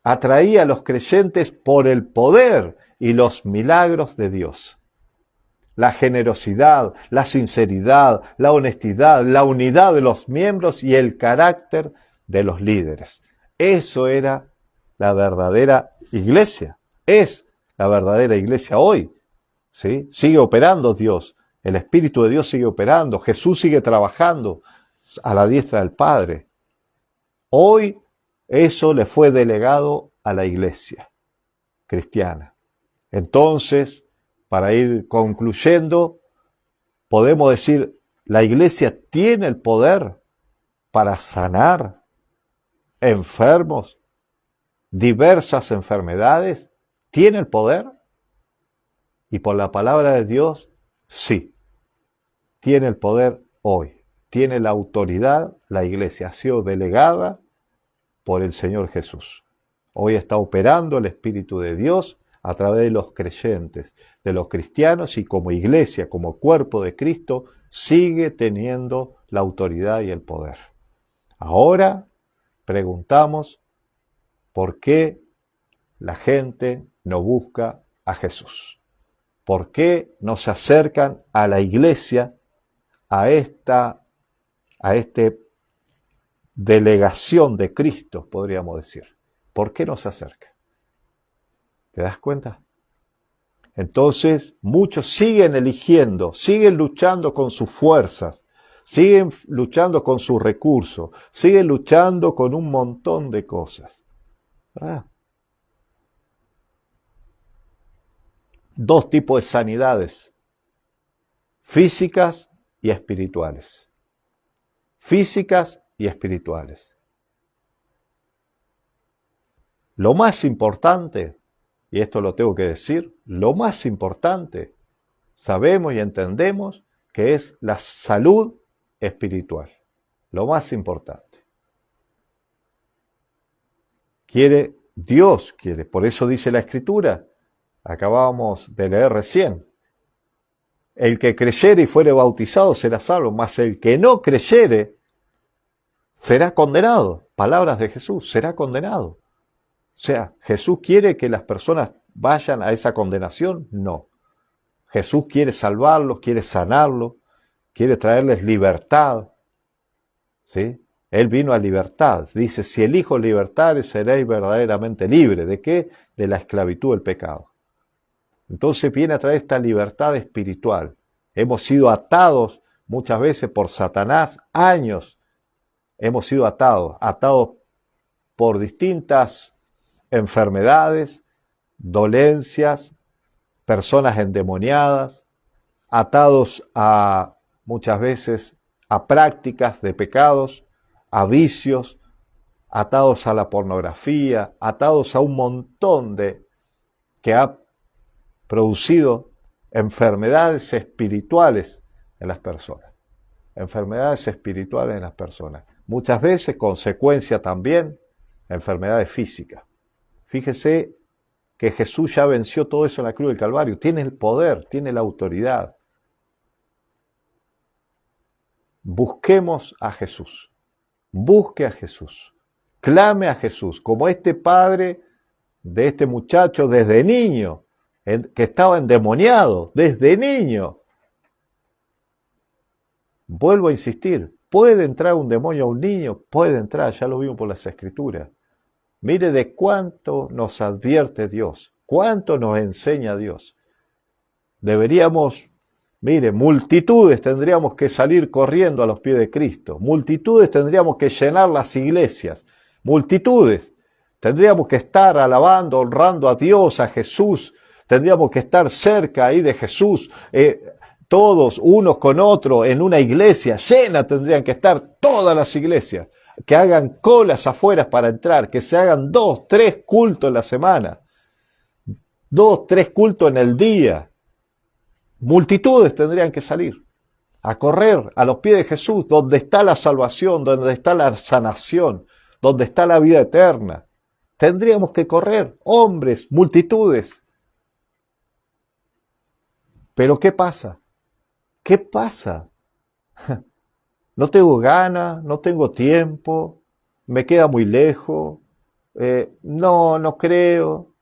atraía a los creyentes por el poder y los milagros de Dios. La generosidad, la sinceridad, la honestidad, la unidad de los miembros y el carácter de los líderes. Eso era la verdadera iglesia. Es la verdadera iglesia hoy. ¿Sí? Sigue operando Dios. El Espíritu de Dios sigue operando. Jesús sigue trabajando a la diestra del Padre. Hoy eso le fue delegado a la iglesia cristiana. Entonces, para ir concluyendo, podemos decir, la iglesia tiene el poder para sanar enfermos, diversas enfermedades, tiene el poder. Y por la palabra de Dios, sí, tiene el poder hoy, tiene la autoridad, la iglesia ha sido delegada por el Señor Jesús. Hoy está operando el Espíritu de Dios a través de los creyentes, de los cristianos, y como iglesia, como cuerpo de Cristo, sigue teniendo la autoridad y el poder. Ahora preguntamos, ¿por qué la gente no busca a Jesús? ¿Por qué no se acercan a la iglesia, a esta delegación de Cristo, podríamos decir? ¿Por qué no se acercan? ¿Te das cuenta? Entonces, muchos siguen eligiendo, siguen luchando con sus fuerzas, siguen luchando con sus recursos, siguen luchando con un montón de cosas, ¿verdad? Dos tipos de sanidades, físicas y espirituales. Físicas y espirituales. Lo más importante, y esto lo tengo que decir, lo más importante, sabemos y entendemos que es la salud espiritual. Lo más importante. Dios quiere, por eso dice la Escritura, acabábamos de leer recién, el que creyere y fuere bautizado será salvo, mas el que no creyere será condenado. Palabras de Jesús, será condenado. O sea, ¿Jesús quiere que las personas vayan a esa condenación? No. Jesús quiere salvarlos, quiere sanarlos, quiere traerles libertad. ¿Sí? Él vino a libertad. Dice, si el Hijo libertare, seréis verdaderamente libres. ¿De qué? De la esclavitud del pecado. Entonces viene a traer esta libertad espiritual. Hemos sido atados muchas veces por Satanás, años. Hemos sido atados por distintas enfermedades, dolencias, personas endemoniadas, atados muchas veces a prácticas de pecados, a vicios, atados a la pornografía, atados a un montón que ha producido enfermedades espirituales en las personas. Enfermedades espirituales en las personas. Muchas veces consecuencia también enfermedades físicas. Fíjese que Jesús ya venció todo eso en la cruz del Calvario. Tiene el poder, tiene la autoridad. Busquemos a Jesús. Busque a Jesús. Clame a Jesús, como este padre de este muchacho desde niño, que estaba endemoniado, desde niño. Vuelvo a insistir, ¿puede entrar un demonio a un niño? Puede entrar, ya lo vimos por las Escrituras. Mire de cuánto nos advierte Dios, cuánto nos enseña Dios. Deberíamos, mire, multitudes tendríamos que salir corriendo a los pies de Cristo, multitudes tendríamos que llenar las iglesias, multitudes tendríamos que estar alabando, honrando a Dios, a Jesús, tendríamos que estar cerca ahí de Jesús, todos unos con otros en una iglesia llena, tendrían que estar todas las iglesias, que hagan colas afuera para entrar, que se hagan 2, 3 cultos en la semana, 2, 3 cultos en el día. Multitudes tendrían que salir a correr a los pies de Jesús, donde está la salvación, donde está la sanación, donde está la vida eterna. Tendríamos que correr, hombres, multitudes. Pero ¿qué pasa? ¿Qué pasa? No tengo ganas, no tengo tiempo, me queda muy lejos, no creo,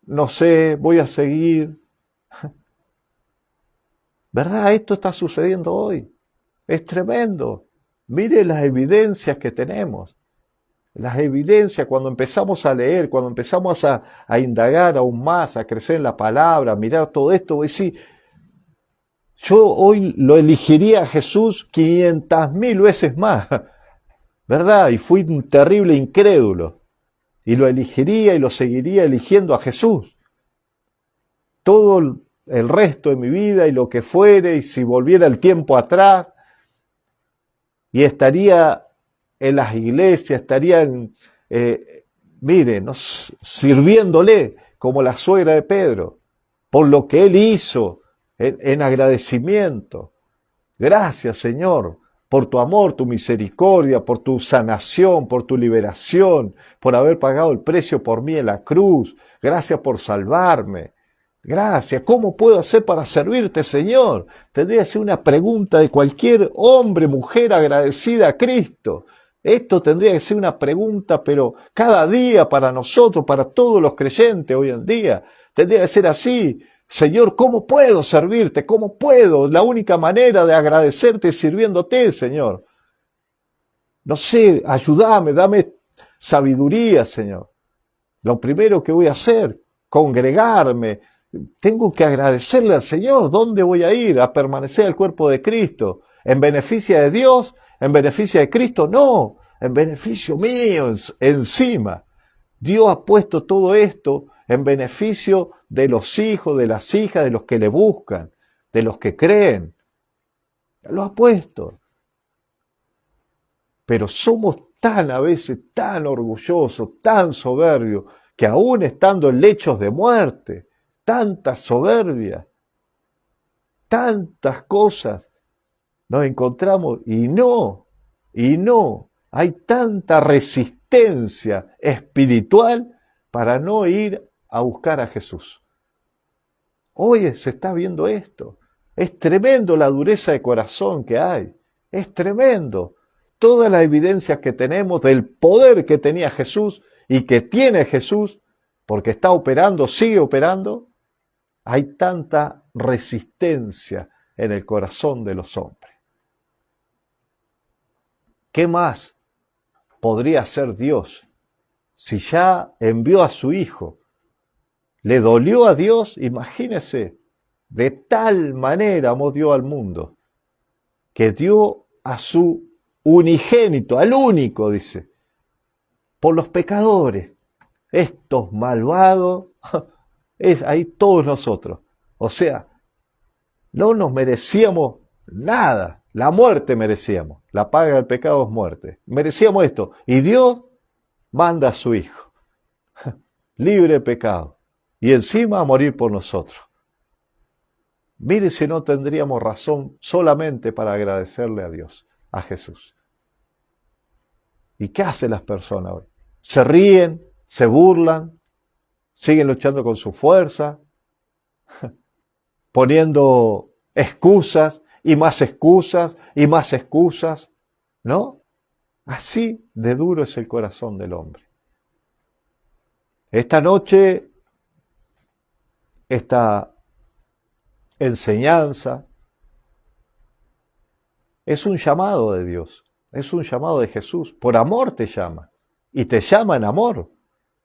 no sé, voy a seguir. ¿Verdad? Esto está sucediendo hoy. Es tremendo. Mire las evidencias que tenemos. Las evidencias cuando empezamos a leer, cuando empezamos a indagar aún más, a crecer en la palabra, a mirar todo esto, voy a decir, yo hoy lo elegiría a Jesús 500.000 veces más, ¿verdad? Y fui un terrible incrédulo. Y lo elegiría y lo seguiría eligiendo a Jesús. Todo el resto de mi vida y lo que fuere, y si volviera el tiempo atrás, y estaría en las iglesias, estaría sirviéndole como la suegra de Pedro, por lo que él hizo en agradecimiento. Gracias, Señor, por tu amor, tu misericordia, por tu sanación, por tu liberación, por haber pagado el precio por mí en la cruz. Gracias por salvarme. Gracias. ¿Cómo puedo hacer para servirte, Señor? Tendría que ser una pregunta de cualquier hombre, mujer agradecida a Cristo. Esto tendría que ser una pregunta, pero cada día para nosotros, para todos los creyentes hoy en día. Tendría que ser así. Señor, ¿cómo puedo servirte? ¿Cómo puedo? La única manera de agradecerte es sirviéndote, Señor. No sé, ayúdame, dame sabiduría, Señor. Lo primero que voy a hacer, congregarme. Tengo que agradecerle al Señor. ¿Dónde voy a ir? A permanecer el cuerpo de Cristo. ¿En beneficio de Dios? ¿En beneficio de Cristo? No, en beneficio mío encima. Dios ha puesto todo esto en beneficio de los hijos, de las hijas, de los que le buscan, de los que creen. Lo ha puesto. Pero somos a veces tan orgullosos, tan soberbios, que aún estando en lechos de muerte, tanta soberbia, tantas cosas, nos encontramos y no, hay tanta resistencia espiritual para no ir a buscar a Jesús. Hoy se está viendo esto. Es tremendo la dureza de corazón que hay. Es tremendo. Todas las evidencias que tenemos del poder que tenía Jesús y que tiene Jesús, porque está operando, sigue operando, hay tanta resistencia en el corazón de los hombres. ¿Qué más podría hacer Dios si ya envió a su Hijo? Le dolió a Dios, imagínese, de tal manera amó Dios al mundo, que dio a su unigénito, al único, dice, por los pecadores, estos malvados, es ahí todos nosotros. O sea, no nos merecíamos nada, la muerte merecíamos, la paga del pecado es muerte, merecíamos esto, y Dios manda a su Hijo, libre de pecado, y encima a morir por nosotros. Mire si no tendríamos razón solamente para agradecerle a Dios, a Jesús. ¿Y qué hacen las personas hoy? Se ríen, se burlan, siguen luchando con su fuerza, poniendo excusas y más excusas y más excusas, ¿no? Así de duro es el corazón del hombre. Esta noche, esta enseñanza es un llamado de Dios, es un llamado de Jesús. Por amor te llama, y te llama en amor,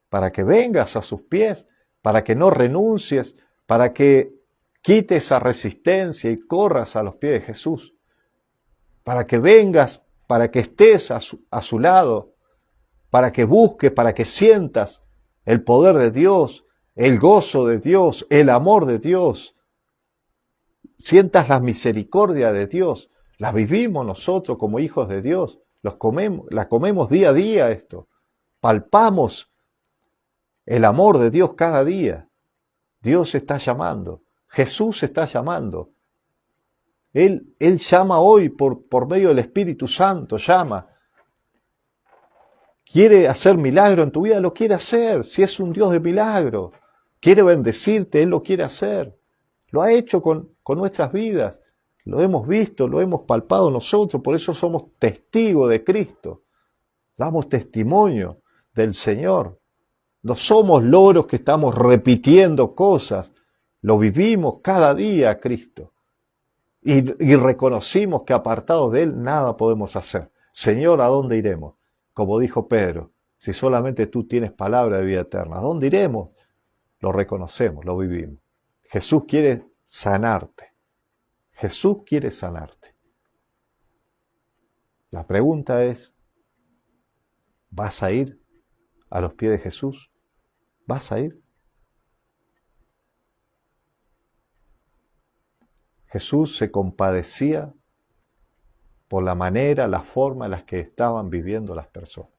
para que vengas a sus pies, para que no renuncies, para que quites esa resistencia y corras a los pies de Jesús, para que vengas, para que estés a su lado, para que busques, para que sientas el poder de Dios, el gozo de Dios, el amor de Dios, sientas la misericordia de Dios. La vivimos nosotros como hijos de Dios, la comemos día a día esto, palpamos el amor de Dios cada día. Dios está llamando, Jesús está llamando. Él llama hoy por medio del Espíritu Santo, llama. Quiere hacer milagro en tu vida, lo quiere hacer, si es un Dios de milagro. Quiere bendecirte, Él lo quiere hacer. Lo ha hecho con nuestras vidas. Lo hemos visto, lo hemos palpado nosotros, por eso somos testigos de Cristo. Damos testimonio del Señor. No somos loros que estamos repitiendo cosas. Lo vivimos cada día a Cristo. Y reconocimos que apartados de Él nada podemos hacer. Señor, ¿a dónde iremos? Como dijo Pedro, si solamente tú tienes palabra de vida eterna, ¿a dónde iremos? Lo reconocemos, lo vivimos. Jesús quiere sanarte. Jesús quiere sanarte. La pregunta es, ¿vas a ir a los pies de Jesús? ¿Vas a ir? Jesús se compadecía por la manera, la forma en la que estaban viviendo las personas.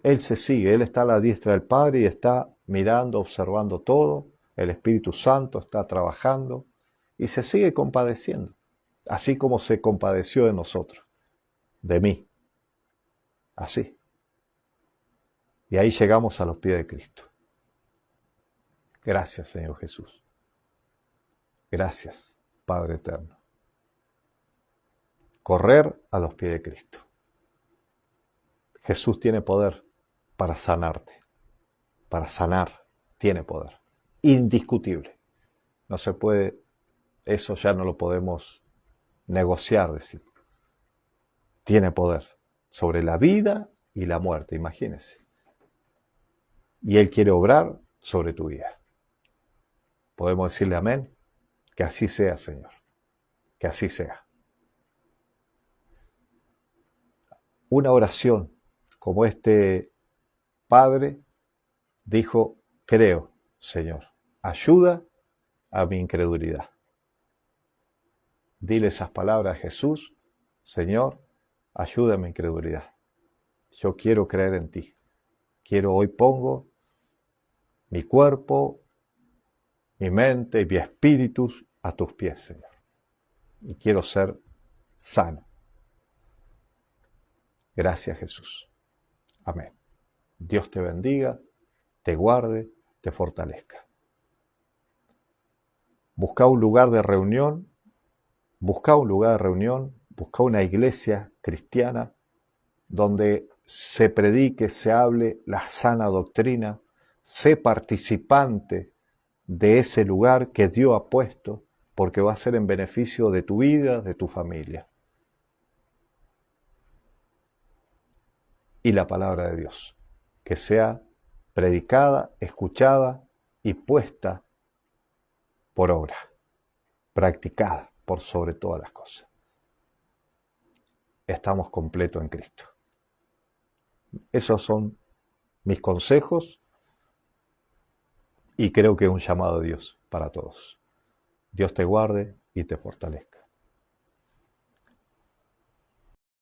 Él se sigue, Él está a la diestra del Padre y está mirando, observando todo. El Espíritu Santo está trabajando y se sigue compadeciendo, así como se compadeció de nosotros, de mí. Así. Y ahí llegamos a los pies de Cristo. Gracias, Señor Jesús. Gracias, Padre eterno. Correr a los pies de Cristo. Jesús tiene poder para sanarte, para sanar, tiene poder. Indiscutible. No se puede, eso ya no lo podemos negociar, decir. Tiene poder sobre la vida y la muerte, imagínense. Y Él quiere obrar sobre tu vida. Podemos decirle amén. Que así sea, Señor. Que así sea. Una oración como este Padre dijo, creo, Señor, ayuda a mi incredulidad. Dile esas palabras a Jesús, Señor, ayuda a mi incredulidad. Yo quiero creer en ti. Hoy pongo mi cuerpo, mi mente y mi espíritu a tus pies, Señor. Y quiero ser sano. Gracias, Jesús. Amén. Dios te bendiga, te guarde, te fortalezca. Busca un lugar de reunión, busca una iglesia cristiana donde se predique, se hable la sana doctrina, sé participante de ese lugar que Dios ha puesto, porque va a ser en beneficio de tu vida, de tu familia. Y la palabra de Dios, que sea predicada, escuchada y puesta por obra, practicada por sobre todas las cosas. Estamos completos en Cristo. Esos son mis consejos y creo que es un llamado de Dios para todos. Dios te guarde y te fortalezca.